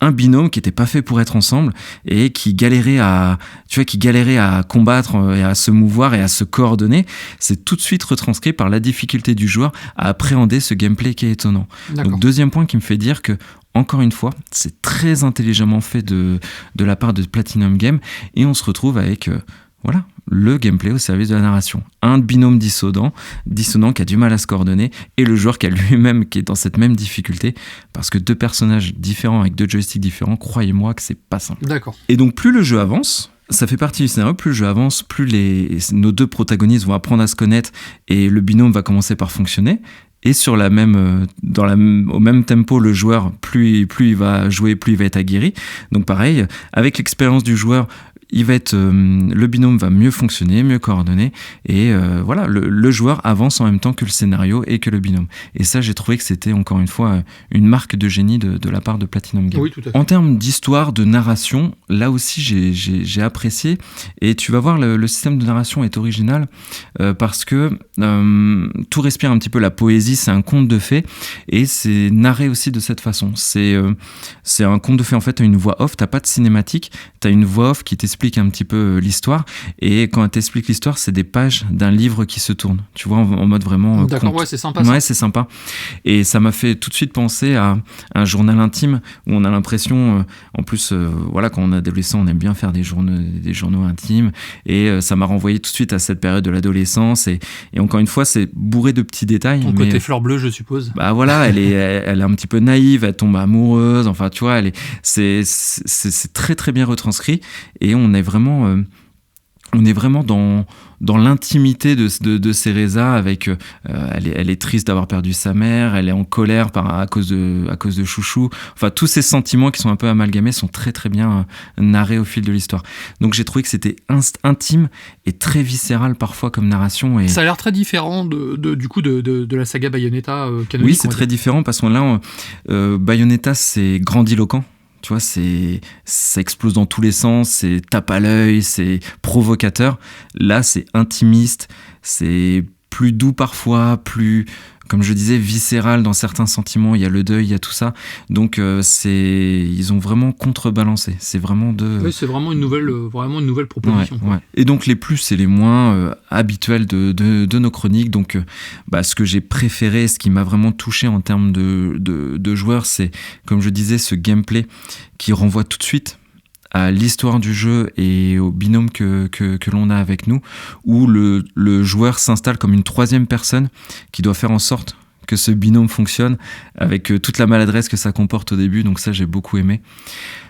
un binôme qui n'était pas fait pour être ensemble et qui galérait à combattre et à se mouvoir et à se coordonner. C'est tout de suite retranscrit par la difficulté du joueur à appréhender ce gameplay qui est étonnant. D'accord. Donc deuxième point qui me fait dire que encore une fois, c'est très intelligemment fait de la part de Platinum Game et on se retrouve avec le gameplay au service de la narration. Un binôme dissonant qui a du mal à se coordonner et le joueur qui est dans cette même difficulté parce que deux personnages différents avec deux joysticks différents, croyez-moi que c'est pas simple. D'accord. Et donc plus le jeu avance, ça fait partie du scénario, plus le jeu avance, plus nos deux protagonistes vont apprendre à se connaître et le binôme va commencer par fonctionner. Et au même tempo, le joueur, plus il va jouer, plus il va être aguerri. Donc pareil, avec l'expérience du joueur, le binôme va mieux fonctionner, mieux coordonner. Et le joueur avance en même temps que le scénario et que le binôme. Et ça, j'ai trouvé que c'était encore une fois une marque de génie de la part de Platinum Game. Oui, tout à fait. En termes d'histoire, de narration, là aussi, j'ai apprécié. Et tu vas voir, le système de narration est original parce que tout respire un petit peu la poésie. C'est un conte de fées et c'est narré aussi de cette façon. C'est un conte de fées. En fait, tu as une voix off, tu n'as pas de cinématique, tu as une voix off qui t'explique un petit peu l'histoire et quand elle t'explique l'histoire, c'est des pages d'un livre qui se tourne. Tu vois, en mode vraiment D'accord, conte. Ouais, c'est sympa. Ouais, c'est sympa. Et ça m'a fait tout de suite penser à un journal intime où on a l'impression, en plus, quand on est adolescent, on aime bien faire des journaux intimes et ça m'a renvoyé tout de suite à cette période de l'adolescence et encore une fois, c'est bourré de petits détails. Ton côté fleur bleue, je suppose. Elle est un petit peu naïve, elle tombe amoureuse, enfin tu vois, c'est très très bien retranscrit et on est vraiment dans l'intimité de Cereza avec elle est triste d'avoir perdu sa mère, elle est en colère à cause de Chouchou. Enfin, tous ces sentiments qui sont un peu amalgamés sont très très bien narrés au fil de l'histoire. Donc j'ai trouvé que c'était intime et très viscéral parfois comme narration. Et... Ça a l'air très différent de la saga Bayonetta canonique. Oui, c'est très différent parce que là, Bayonetta, c'est grandiloquent. Tu vois, ça explose dans tous les sens, c'est tape à l'œil, c'est provocateur. Là, c'est intimiste, c'est plus doux parfois, plus comme je disais, viscéral dans certains sentiments. Il y a le deuil, il y a tout ça. Donc ils ont vraiment contrebalancé. C'est vraiment Oui, c'est vraiment une nouvelle proposition. Ouais. Et donc les plus et les moins habituels de nos chroniques. Donc ce que j'ai préféré, ce qui m'a vraiment touché en termes de joueurs, c'est, comme je disais, ce gameplay qui renvoie tout de suite à l'histoire du jeu et au binôme que l'on a avec nous, où le joueur s'installe comme une troisième personne qui doit faire en sorte que ce binôme fonctionne, avec toute la maladresse que ça comporte au début. Donc ça, j'ai beaucoup aimé.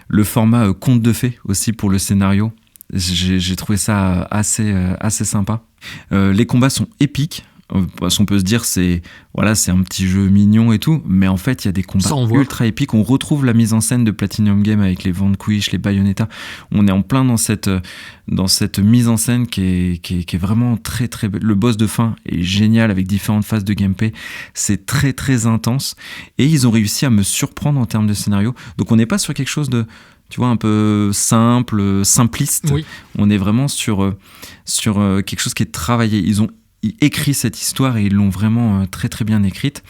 Le format conte de fées aussi pour le scénario, j'ai trouvé ça assez sympa. Les combats sont épiques. On peut se dire c'est un petit jeu mignon et tout, mais en fait il y a des combats ultra épiques. On retrouve la mise en scène de Platinum Games avec les Vanquish, les Bayonetta. On est en plein dans cette mise en scène qui est vraiment très très belle. Le boss de fin est génial avec différentes phases de gameplay. C'est très très intense et ils ont réussi à me surprendre en termes de scénario. Donc on n'est pas sur quelque chose de, tu vois, un peu simpliste. Oui. On est vraiment sur quelque chose qui est travaillé. Ils ont écrit cette histoire et ils l'ont vraiment très très bien écrite.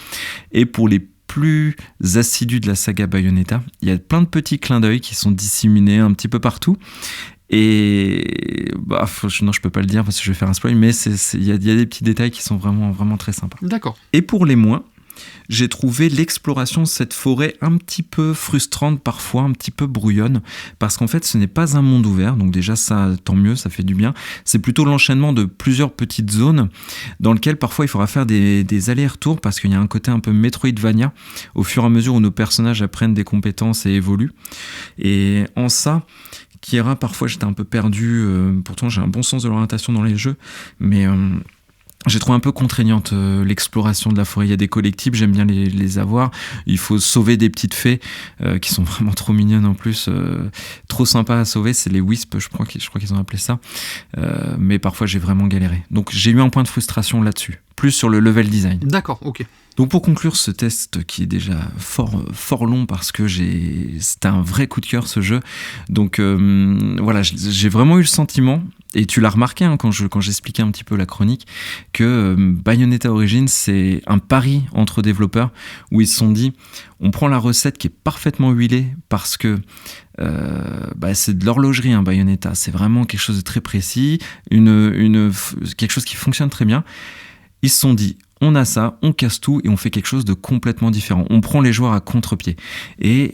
Et pour les plus assidus de la saga Bayonetta, il y a plein de petits clins d'œil qui sont disséminés un petit peu partout. Et non, je peux pas le dire parce que je vais faire un spoil, mais il y a des petits détails qui sont vraiment vraiment très sympas. D'accord. Et pour les moins, j'ai trouvé l'exploration de cette forêt un petit peu frustrante parfois, un petit peu brouillonne, parce qu'en fait ce n'est pas un monde ouvert, donc déjà ça, tant mieux, ça fait du bien. C'est plutôt l'enchaînement de plusieurs petites zones dans lesquelles parfois il faudra faire des allers-retours, parce qu'il y a un côté un peu Metroidvania au fur et à mesure où nos personnages apprennent des compétences et évoluent. Et en ça, Kira, parfois j'étais un peu perdu, pourtant j'ai un bon sens de l'orientation dans les jeux, mais j'ai trouvé un peu contraignante l'exploration de la forêt. Il y a des collectibles, j'aime bien les avoir. Il faut sauver des petites fées qui sont vraiment trop mignonnes en plus, trop sympas à sauver. C'est les Wisps, je crois qu'ils ont appelé ça. Mais parfois j'ai vraiment galéré. Donc j'ai eu un point de frustration là-dessus, plus sur le level design. D'accord, ok. Donc pour conclure ce test qui est déjà fort long parce que c'était un vrai coup de cœur ce jeu. Donc j'ai vraiment eu le sentiment, et tu l'as remarqué quand j'expliquais un petit peu la chronique, que Bayonetta Origins c'est un pari entre développeurs où ils se sont dit on prend la recette qui est parfaitement huilée parce que c'est de l'horlogerie, Bayonetta, c'est vraiment quelque chose de très précis, quelque chose qui fonctionne très bien. Ils se sont dit on a ça, on casse tout et on fait quelque chose de complètement différent. On prend les joueurs à contre-pied. Et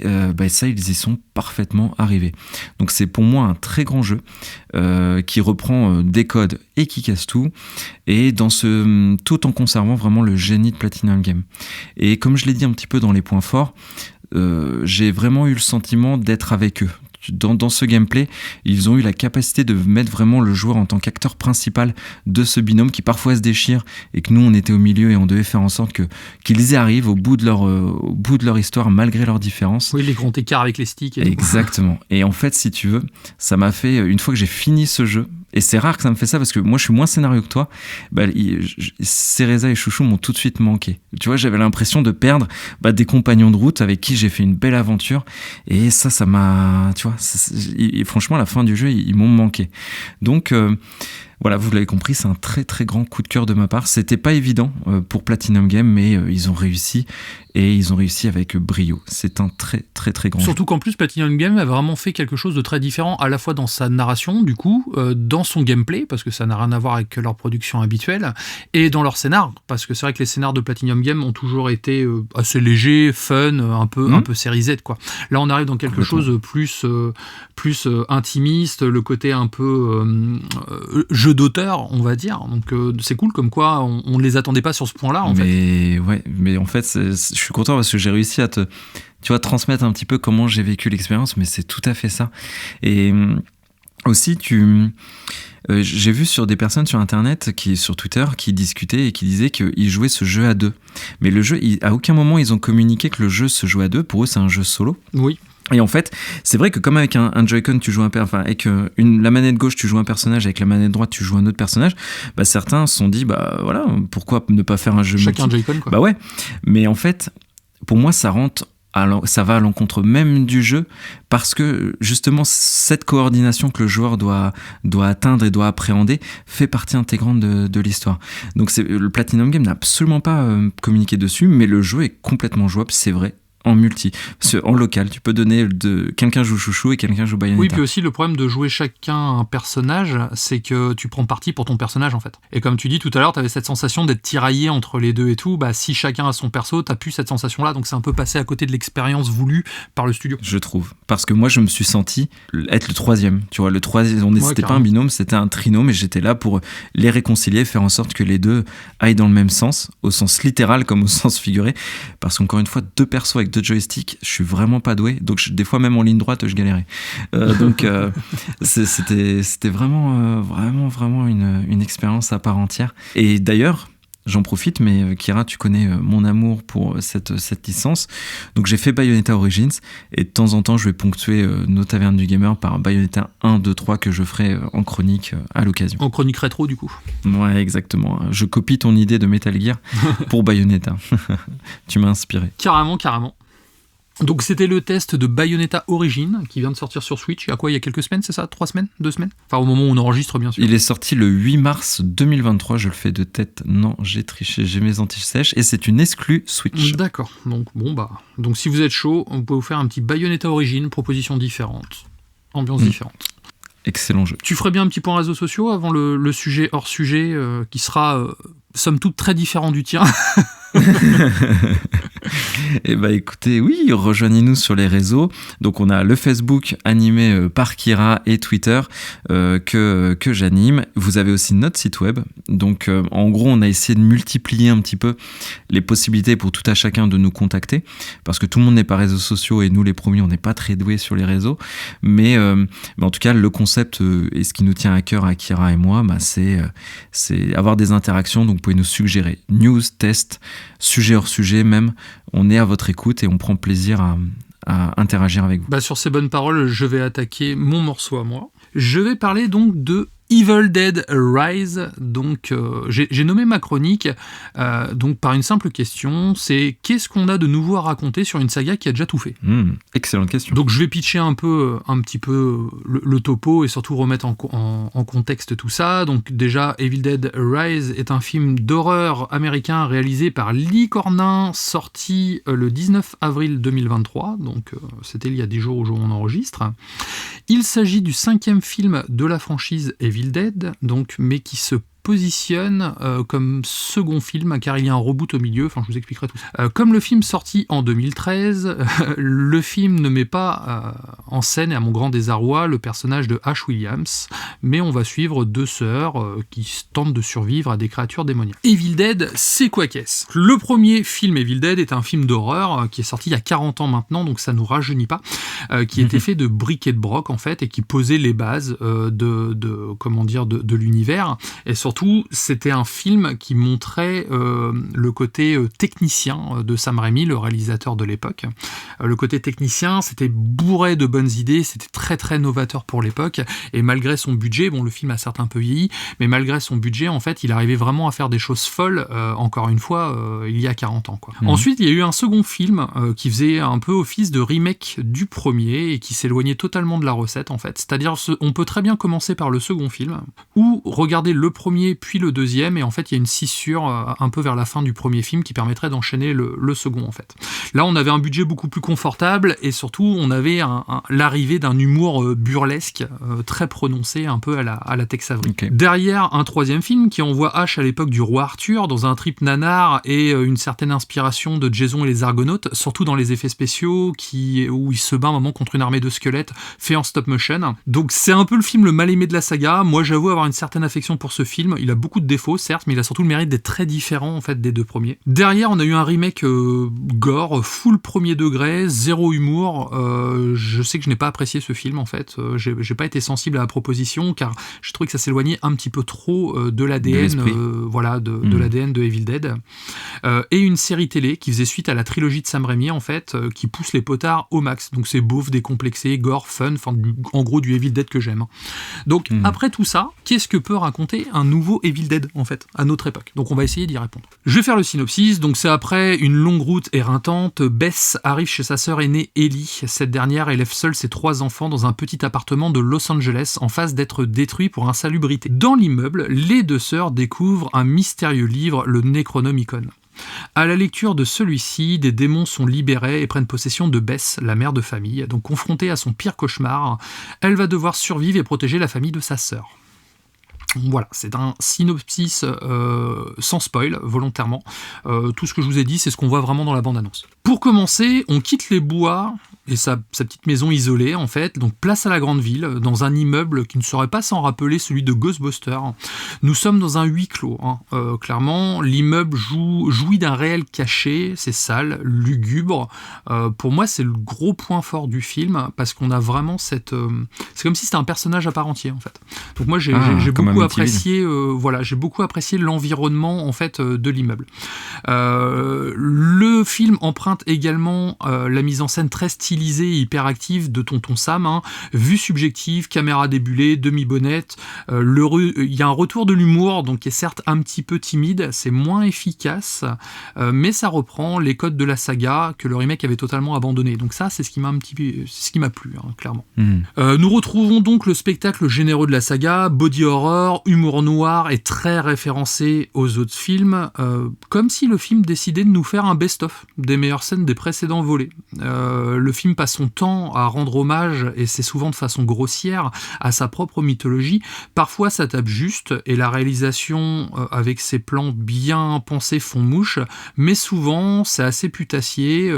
ça, ils y sont parfaitement arrivés. Donc c'est pour moi un très grand jeu qui reprend des codes et qui casse tout. Et tout en conservant vraiment le génie de Platinum Games. Et comme je l'ai dit un petit peu dans les points forts, j'ai vraiment eu le sentiment d'être avec eux. Dans ce gameplay, ils ont eu la capacité de mettre vraiment le joueur en tant qu'acteur principal de ce binôme qui parfois se déchire et que nous on était au milieu et on devait faire en sorte qu'ils y arrivent au bout de leur histoire malgré leurs différences. Oui, les grands écarts avec les sticks. Exactement. Et en fait, si tu veux, ça m'a fait, une fois que j'ai fini ce jeu, et c'est rare que ça me fait ça parce que moi je suis moins scénario que toi, Cereza et Chouchou m'ont tout de suite manqué. Tu vois, j'avais l'impression de perdre des compagnons de route avec qui j'ai fait une belle aventure et ça m'a, tu vois, franchement à la fin du jeu ils m'ont manqué. Donc voilà, vous l'avez compris, c'est un très très grand coup de cœur de ma part. C'était pas évident pour Platinum Games, mais ils ont réussi et ils ont réussi avec brio. C'est un très très très grand Surtout qu'en plus Platinum Games a vraiment fait quelque chose de très différent, à la fois dans sa narration du coup, dans son gameplay, parce que ça n'a rien à voir avec leur production habituelle, et dans leur scénar, parce que c'est vrai que les scénars de Platinum Games ont toujours été assez légers, fun, un peu série Z quoi. Là on arrive dans quelque chose plus intimiste, le côté un peu jeu d'auteur on va dire, donc c'est cool comme quoi on ne les attendait pas sur ce point là en fait. Mais en fait je suis content parce que j'ai réussi à transmettre un petit peu comment j'ai vécu l'expérience, mais c'est tout à fait ça. Et aussi j'ai vu sur des personnes sur internet sur Twitter qui discutaient et qui disaient qu'ils jouaient ce jeu à deux, mais le jeu à aucun moment ils ont communiqué que le jeu se joue à deux. Pour eux c'est un jeu solo. Oui. Et en fait, c'est vrai que comme avec un Joy-Con, tu joues avec la manette gauche, tu joues un personnage, avec la manette droite, tu joues un autre personnage. Certains se sont dit, voilà, pourquoi ne pas faire un jeu chacun Joy-Con quoi. Ouais. Mais en fait, pour moi, ça rentre ça va à l'encontre même du jeu, parce que justement cette coordination que le joueur doit atteindre et doit appréhender fait partie intégrante de l'histoire. Donc le Platinum Game n'a absolument pas communiqué dessus, mais le jeu est complètement jouable, c'est vrai, en multi. En local, tu peux donner quelqu'un joue Chouchou et quelqu'un joue Bayonetta. Oui, puis aussi le problème de jouer chacun un personnage, c'est que tu prends parti pour ton personnage en fait. Et comme tu dis tout à l'heure, t'avais cette sensation d'être tiraillé entre les deux et tout, si chacun a son perso, t'as plus cette sensation-là, donc c'est un peu passé à côté de l'expérience voulue par le studio. Je trouve. Parce que moi, je me suis senti être le troisième. Tu vois, le troisième, c'était pas un binôme, c'était un trinôme, et j'étais là pour les réconcilier, faire en sorte que les deux aillent dans le même sens, au sens littéral comme au sens figuré. Parce qu'encore une fois, 2 persos avec 2 joysticks, je suis vraiment pas doué, donc des fois même en ligne droite je galérais, donc c'était vraiment une expérience à part entière. Et d'ailleurs j'en profite, mais Kira, tu connais mon amour pour cette licence, donc j'ai fait Bayonetta Origins, et de temps en temps je vais ponctuer nos tavernes du gamer par Bayonetta 1, 2, 3 que je ferai en chronique à l'occasion. En chronique rétro du coup. Ouais, exactement, je copie ton idée de Metal Gear pour Bayonetta. Tu m'as inspiré. Carrément. Donc c'était le test de Bayonetta Origins qui vient de sortir sur Switch. Il y a quelques semaines, c'est ça ? 3 semaines ? 2 semaines ? Enfin au moment où on enregistre, bien sûr. Il est sorti le 8 mars 2023, je le fais de tête. Non, j'ai triché, j'ai mes anti-sèches, et c'est une exclue Switch. D'accord, donc si vous êtes chaud, on peut vous faire un petit Bayonetta Origins, proposition différente, ambiance différente. Excellent jeu. Tu ferais bien un petit point réseaux sociaux avant le sujet hors sujet, qui sera somme toute très différent du tien. Eh ben écoutez, oui, rejoignez-nous sur les réseaux. Donc on a le Facebook animé par Kira et Twitter que j'anime. Vous avez aussi notre site web. Donc en gros, on a essayé de multiplier un petit peu les possibilités pour tout à chacun de nous contacter, parce que tout le monde n'est pas réseaux sociaux, et nous les premiers, on n'est pas très doués sur les réseaux. Mais en tout cas, le concept et ce qui nous tient à cœur à Kira et moi, c'est avoir des interactions. Donc vous pouvez nous suggérer news, tests, sujet hors sujet même. On est à votre écoute et on prend plaisir à interagir avec vous. Sur ces bonnes paroles, je vais attaquer mon morceau à moi. Je vais parler donc de Evil Dead Rise. Donc j'ai nommé ma chronique donc par une simple question, c'est qu'est-ce qu'on a de nouveau à raconter sur une saga qui a déjà tout fait. Excellente question. Donc je vais pitcher un petit peu le topo et surtout remettre en contexte tout ça. Donc déjà, Evil Dead Rise est un film d'horreur américain réalisé par Lee Cornin, sorti le 19 avril 2023, donc c'était il y a 10 jours au jour où on enregistre. Il s'agit du 5e film de la franchise Evil Dead, donc, mais qui se positionne comme second film, car il y a un reboot au milieu, je vous expliquerai tout ça. Comme le film sorti en 2013, le film ne met pas en scène, et à mon grand désarroi, le personnage de Ash Williams, mais on va suivre 2 sœurs qui tentent de survivre à des créatures démoniaques. Evil Dead, c'est quoi qu'est-ce ? Le premier film Evil Dead est un film d'horreur qui est sorti il y a 40 ans maintenant, donc ça nous rajeunit pas, qui était fait de briques et de broc en fait, et qui posait les bases de l'univers, et surtout c'était un film qui montrait le côté technicien de Sam Raimi, le réalisateur de l'époque. Le côté technicien, c'était bourré de bonnes idées, c'était très très novateur pour l'époque, et malgré son budget, le film a certes un peu vieilli, mais malgré son budget, en fait, il arrivait vraiment à faire des choses folles, encore une fois, il y a 40 ans, quoi. Ensuite, il y a eu un second film qui faisait un peu office de remake du premier, et qui s'éloignait totalement de la recette, en fait. C'est-à-dire, on peut très bien commencer par le second film, ou regarder le premier puis le deuxième, et en fait il y a une scissure un peu vers la fin du premier film qui permettrait d'enchaîner le second en fait. Là on avait un budget beaucoup plus confortable, et surtout on avait l'arrivée d'un humour burlesque très prononcé, un peu à la Tex Avery. Okay. Derrière, un troisième film qui envoie Ash à l'époque du roi Arthur dans un trip nanar et une certaine inspiration de Jason et les Argonautes, surtout dans les effets spéciaux où il se bat un moment contre une armée de squelettes fait en stop motion. Donc c'est un peu le film le mal aimé de la saga. Moi j'avoue avoir une certaine affection pour ce film. Il a beaucoup de défauts, certes, mais il a surtout le mérite d'être très différent en fait des 2 premiers. Derrière, on a eu un remake gore, full premier degré, zéro humour. Je sais que je n'ai pas apprécié ce film en fait. J'ai pas été sensible à la proposition, car je trouvais que ça s'éloignait un petit peu trop de l'ADN, de l'ADN de Evil Dead. Et une série télé qui faisait suite à la trilogie de Sam Raimi en fait, qui pousse les potards au max. Donc c'est beauf, décomplexé, gore, fun, en gros du Evil Dead que j'aime. Donc après tout ça, qu'est-ce que peut raconter un nouveau nouveau Evil Dead, en fait, à notre époque. Donc on va essayer d'y répondre. Je vais faire le synopsis. Donc c'est après une longue route éreintante, Bess arrive chez sa sœur aînée Ellie. Cette dernière élève seule ses 3 enfants dans un petit appartement de Los Angeles en phase d'être détruit pour insalubrité. Dans l'immeuble, les 2 sœurs découvrent un mystérieux livre, le Necronomicon. À la lecture de celui-ci, des démons sont libérés et prennent possession de Bess, la mère de famille. Donc confrontée à son pire cauchemar, elle va devoir survivre et protéger la famille de sa sœur. Voilà, c'est un synopsis sans spoil, volontairement. Tout ce que je vous ai dit, c'est ce qu'on voit vraiment dans la bande-annonce. Pour commencer, on quitte les bois et sa petite maison isolée, en fait, donc place à la grande ville, dans un immeuble qui ne saurait pas s'en rappeler celui de Ghostbusters. Nous sommes dans un huis clos, clairement. L'immeuble jouit d'un réel cachet, c'est sale, lugubre. Pour moi, c'est le gros point fort du film, parce qu'on a vraiment cette... c'est comme si c'était un personnage à part entière, en fait. Donc moi, j'ai beaucoup apprécié, j'ai beaucoup apprécié l'environnement, en fait, de l'immeuble. Le film emprunte également la mise en scène très stylisée et hyperactive de Tonton Sam, vue subjective, caméra débulée, demi-bonnette. Il y a un retour de l'humour, donc qui est certes un petit peu timide, c'est moins efficace, mais ça reprend les codes de la saga que le remake avait totalement abandonné. Donc ça, c'est ce qui m'a plu, clairement. Nous retrouvons donc le spectacle généreux de la saga, body horror, humour noir et très référencé aux autres films, comme si le film décidait de nous faire un best-of des meilleures scènes des précédents volets. Le film passe son temps à rendre hommage, et c'est souvent de façon grossière, à sa propre mythologie. Parfois ça tape juste, et la réalisation avec ses plans bien pensés font mouche, mais souvent c'est assez putassier,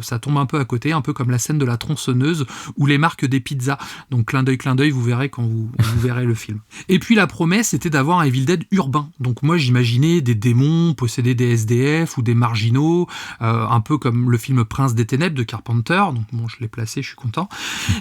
ça tombe un peu à côté, un peu comme la scène de la tronçonneuse ou les marques des pizzas. Donc clin d'œil, vous verrez quand vous verrez le film. Et puis la promesse était d'avoir un Evil Dead urbain. Donc moi j'imaginais des démons posséder des SDF ou des marginaux, un peu comme le film Prince des Ténèbres de Carpenter. Donc bon, je l'ai placé, je suis content.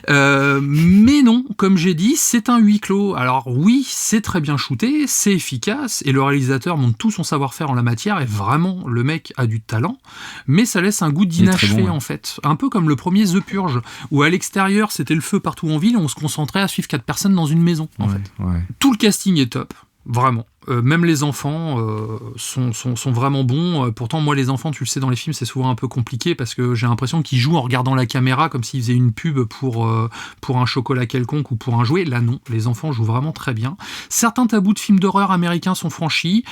Mais non, comme j'ai dit, c'est un huis clos. Alors oui, c'est très bien shooté, c'est efficace, et le réalisateur montre tout son savoir-faire en la matière, et vraiment, le mec a du talent, mais ça laisse un goût d'inachevé, en fait. Un peu comme le premier The Purge, où à l'extérieur, c'était le feu partout en ville, et on se concentrait à suivre 4 personnes dans une maison, en fait. Ouais. Tout le casting est top, vraiment. Même les enfants sont vraiment bons. Pourtant, moi, les enfants, tu le sais, dans les films, c'est souvent un peu compliqué parce que j'ai l'impression qu'ils jouent en regardant la caméra comme s'ils faisaient une pub pour un chocolat quelconque ou pour un jouet. Là, non. Les enfants jouent vraiment très bien. Certains tabous de films d'horreur américains sont franchis,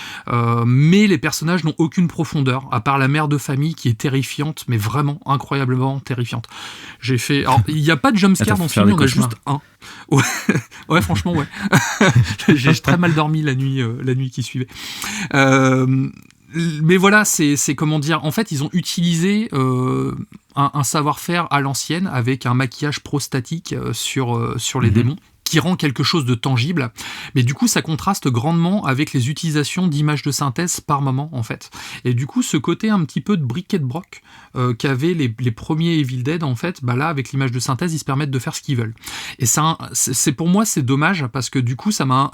mais les personnages n'ont aucune profondeur, à part la mère de famille qui est terrifiante, mais vraiment incroyablement terrifiante. Alors, il n'y a pas de jumpscare dans ce film, il y en a juste un. Ouais, franchement, ouais. J'ai très mal dormi la nuit qui suivait. Mais voilà, c'est comment dire. En fait, ils ont utilisé un savoir-faire à l'ancienne avec un maquillage prostatique sur les démons, qui rend quelque chose de tangible, mais du coup ça contraste grandement avec les utilisations d'images de synthèse par moment, en fait. Et du coup ce côté un petit peu de briquet de broc qu'avaient les premiers Evil Dead, en fait, là avec l'image de synthèse ils se permettent de faire ce qu'ils veulent. Et ça, c'est pour moi c'est dommage, parce que du coup ça m'a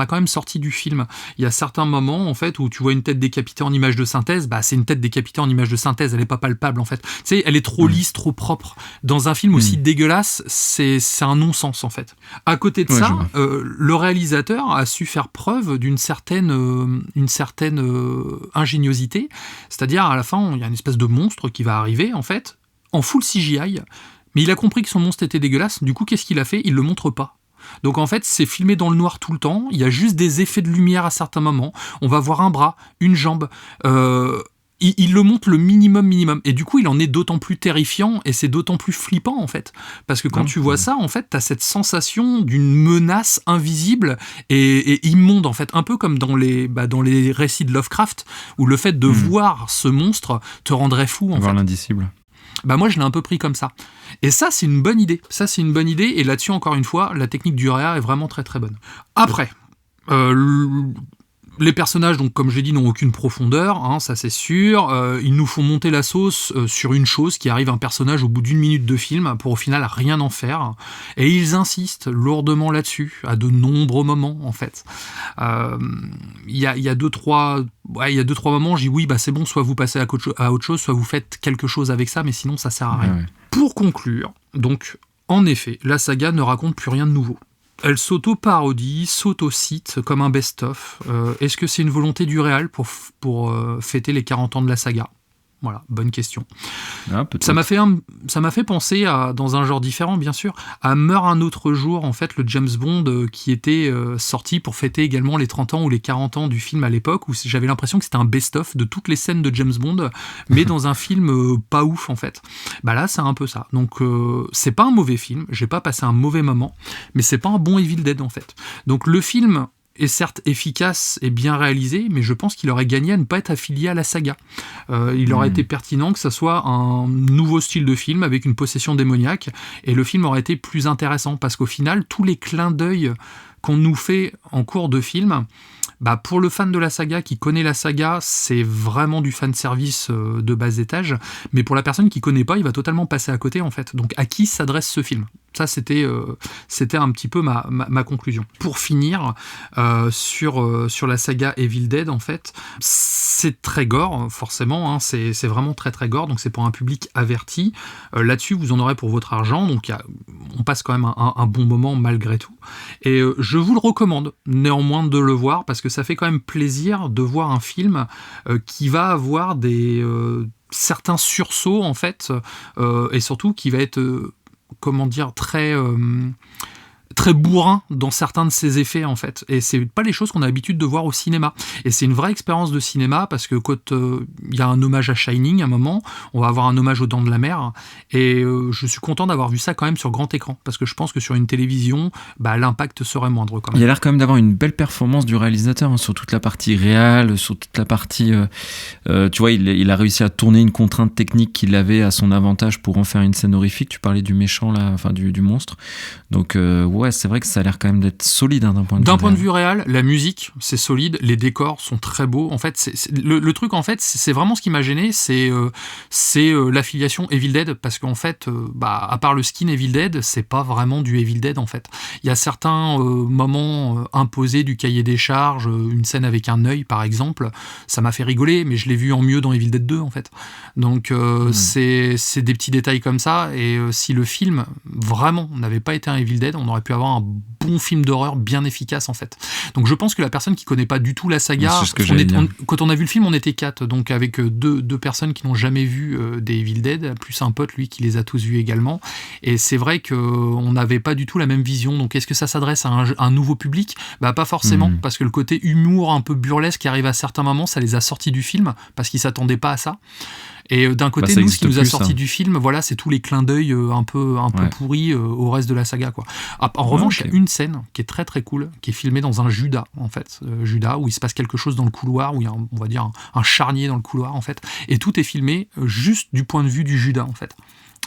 quand même sorti du film. Il y a certains moments, en fait, où tu vois une tête décapitée en image de synthèse, c'est une tête décapitée en image de synthèse, elle est pas palpable, en fait. Tu sais, elle est trop lisse, trop propre. Dans un film aussi dégueulasse, c'est un non-sens, en fait. À côté de ça, le réalisateur a su faire preuve d'une certaine ingéniosité, c'est-à-dire à la fin, il y a une espèce de monstre qui va arriver, en fait, en full CGI, mais il a compris que son monstre était dégueulasse, du coup, qu'est-ce qu'il a fait ? Il le montre pas. Donc en fait, c'est filmé dans le noir tout le temps, il y a juste des effets de lumière à certains moments, on va voir un bras, une jambe... Il le montre le minimum, et du coup il en est d'autant plus terrifiant, et c'est d'autant plus flippant, en fait, parce que quand tu vois ça, en fait, t'as cette sensation d'une menace invisible et immonde, en fait, un peu comme dans les récits de Lovecraft, où le fait de voir ce monstre te rendrait fou, en fait. L'indicible. Moi je l'ai un peu pris comme ça, et ça c'est une bonne idée, et là-dessus encore une fois la technique du réa est vraiment très très bonne. Après les personnages, donc comme j'ai dit, n'ont aucune profondeur, ça c'est sûr. Ils nous font monter la sauce sur une chose qui arrive à un personnage au bout d'1 minute de film pour au final rien en faire. Et ils insistent lourdement là-dessus à de nombreux moments, en fait. Il y a 2-3 moments, je dis oui, c'est bon, soit vous passez à autre chose, soit vous faites quelque chose avec ça, mais sinon ça sert à rien. Ouais. Pour conclure, donc en effet, la saga ne raconte plus rien de nouveau. Elle s'auto-parodie, s'auto-cite comme un best-of. Est-ce que c'est une volonté du réal pour fêter les 40 ans de la saga ? Voilà, bonne question. Ça m'a fait penser à, dans un genre différent bien sûr, à Meurt un autre jour, en fait, le James Bond qui était sorti pour fêter également les 30 ans ou les 40 ans du film à l'époque, où j'avais l'impression que c'était un best-of de toutes les scènes de James Bond, mais dans un film pas ouf en fait. Bah là, c'est un peu ça. Donc c'est pas un mauvais film, j'ai pas passé un mauvais moment, mais c'est pas un bon Evil Dead en fait. Donc le film est certes efficace et bien réalisé, mais je pense qu'il aurait gagné à ne pas être affilié à la saga. Il aurait été pertinent que ça soit un nouveau style de film avec une possession démoniaque, et le film aurait été plus intéressant, parce qu'au final, tous les clins d'œil qu'on nous fait en cours de film, bah pour le fan de la saga qui connaît la saga, c'est vraiment du fanservice de bas étage, mais pour la personne qui connaît pas, il va totalement passer à côté en fait. Donc à qui s'adresse ce film ? Ça, c'était un petit peu ma conclusion. Pour finir, sur la saga Evil Dead, en fait, c'est très gore, forcément, hein, c'est vraiment très très gore, donc c'est pour un public averti. Là-dessus, vous en aurez pour votre argent, donc on passe quand même un bon moment malgré tout. Et je vous le recommande, néanmoins, de le voir, parce que ça fait quand même plaisir de voir un film qui va avoir certains sursauts, en fait, et surtout qui va être... très bourrin dans certains de ses effets en fait, et c'est pas les choses qu'on a l'habitude de voir au cinéma, et c'est une vraie expérience de cinéma, parce que quand il y a un hommage à Shining à un moment, on va avoir un hommage aux Dents de la Mer, et je suis content d'avoir vu ça quand même sur grand écran, parce que je pense que sur une télévision, bah, l'impact serait moindre quand même. Il a l'air quand même d'avoir une belle performance du réalisateur, hein, sur toute la partie réelle, sur toute la partie tu vois, il a réussi à tourner une contrainte technique qu'il avait à son avantage pour en faire une scène horrifique. Tu parlais du méchant là, enfin du monstre, donc ouais, c'est vrai que ça a l'air quand même d'être solide, hein, d'un point de vue réel. La musique, c'est solide, les décors sont très beaux. En fait, le truc, en fait, c'est vraiment ce qui m'a gêné, c'est l'affiliation Evil Dead, parce qu'en fait, à part le skin Evil Dead, c'est pas vraiment du Evil Dead en fait. Il y a certains moments imposés du cahier des charges, une scène avec un œil par exemple, ça m'a fait rigoler, mais je l'ai vu en mieux dans Evil Dead 2 en fait. Donc c'est des petits détails comme ça, et si le film vraiment n'avait pas été un Evil Dead, on aurait pu avoir un bon film d'horreur bien efficace en fait. Donc je pense que la personne qui connaît pas du tout la saga, quand on a vu le film, on était 4, donc avec deux personnes qui n'ont jamais vu des Evil Dead, plus un pote lui qui les a tous vus également, et c'est vrai qu'on n'avait pas du tout la même vision. Donc est-ce que ça s'adresse à un nouveau public ? Bah pas forcément, parce que le côté humour un peu burlesque qui arrive à certains moments, ça les a sortis du film, parce qu'ils s'attendaient pas à ça. Et d'un côté, nous, ce qui nous a sorti du film, voilà, c'est tous les clins d'œil un peu pourris au reste de la saga, quoi. En revanche, il y a une scène qui est très très cool, qui est filmée dans un Judas, en fait. Judas, où il se passe quelque chose dans le couloir, où il y a, on va dire, un charnier dans le couloir, en fait. Et tout est filmé juste du point de vue du Judas, en fait.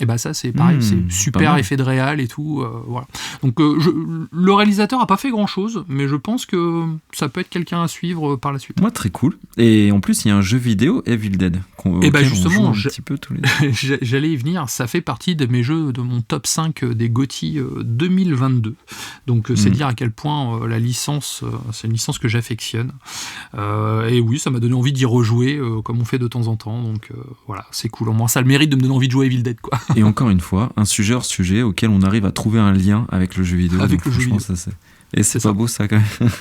Et bah ça, c'est pareil, c'est super effet de réal et tout, voilà. Donc le réalisateur a pas fait grand chose, mais je pense que ça peut être quelqu'un à suivre par la suite. Ouais, très cool. Et en plus, il y a un jeu vidéo Evil Dead. Et bah justement, un petit peu tous les... j'allais y venir, ça fait partie de mes jeux, de mon top 5 des GOTY 2022. Donc c'est dire à quel point la licence, c'est une licence que j'affectionne. Et oui, ça m'a donné envie d'y rejouer, comme on fait de temps en temps. Donc voilà, c'est cool. Au moins, ça a le mérite de me donner envie de jouer à Evil Dead, quoi. Et encore une fois, un sujet hors sujet auquel on arrive à trouver un lien avec le jeu vidéo. Avec le jeu vidéo. Ça, et c'est pas beau ça quand même.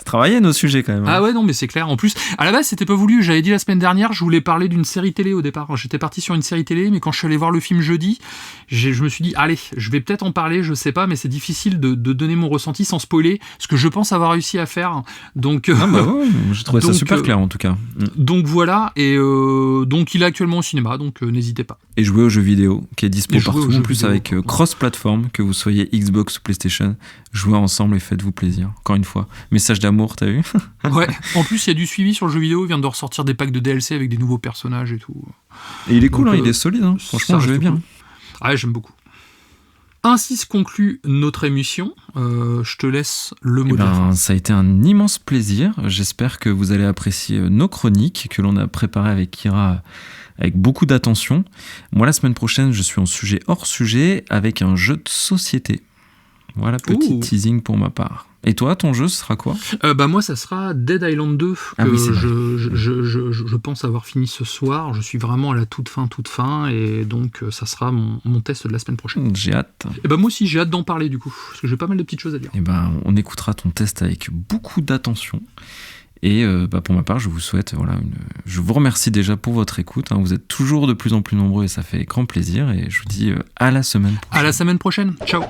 Travailler nos sujets quand même. Ah ouais, non mais c'est clair. En plus, à la base c'était pas voulu. J'avais dit la semaine dernière, je voulais parler d'une série télé au départ. J'étais parti sur une série télé, mais quand je suis allé voir le film jeudi, je me suis dit allez, je vais peut-être en parler, je sais pas, mais c'est difficile de donner mon ressenti sans spoiler, ce que je pense avoir réussi à faire. Donc ah bah ouais, j'ai trouvé ça super clair en tout cas. Donc voilà, et donc il est actuellement au cinéma, donc n'hésitez pas. Et jouer aux jeux vidéo qui est dispo partout, en plus avec cross-platform, que vous soyez Xbox ou PlayStation, jouez ensemble et faites-vous plaisir. Encore une fois, message d'amour, t'as vu? Ouais, en plus il y a du suivi sur le jeu vidéo, il vient de ressortir des packs de DLC avec des nouveaux personnages et tout. Et il est cool, donc, il est solide, hein. Franchement, je vais bien. Cool. Ouais, j'aime beaucoup. Ainsi se conclut notre émission. Je te laisse le mot de la fin. Ça a été un immense plaisir. J'espère que vous allez apprécier nos chroniques que l'on a préparées avec Kira avec beaucoup d'attention. Moi, la semaine prochaine, je suis en sujet hors sujet avec un jeu de société. Voilà, petit Ouh. teasing pour ma part. Et toi, ton jeu, ce sera quoi ? Moi, ça sera Dead Island 2, que oui, c'est vrai. je pense avoir fini ce soir. Je suis vraiment à la toute fin, et donc ça sera mon test de la semaine prochaine. J'ai hâte. Et moi aussi, j'ai hâte d'en parler du coup, parce que j'ai pas mal de petites choses à dire. Et on écoutera ton test avec beaucoup d'attention. Et pour ma part, je vous souhaite, je vous remercie déjà pour votre écoute. Vous êtes toujours de plus en plus nombreux et ça fait grand plaisir. Et je vous dis à la semaine prochaine. À la semaine prochaine. Ciao.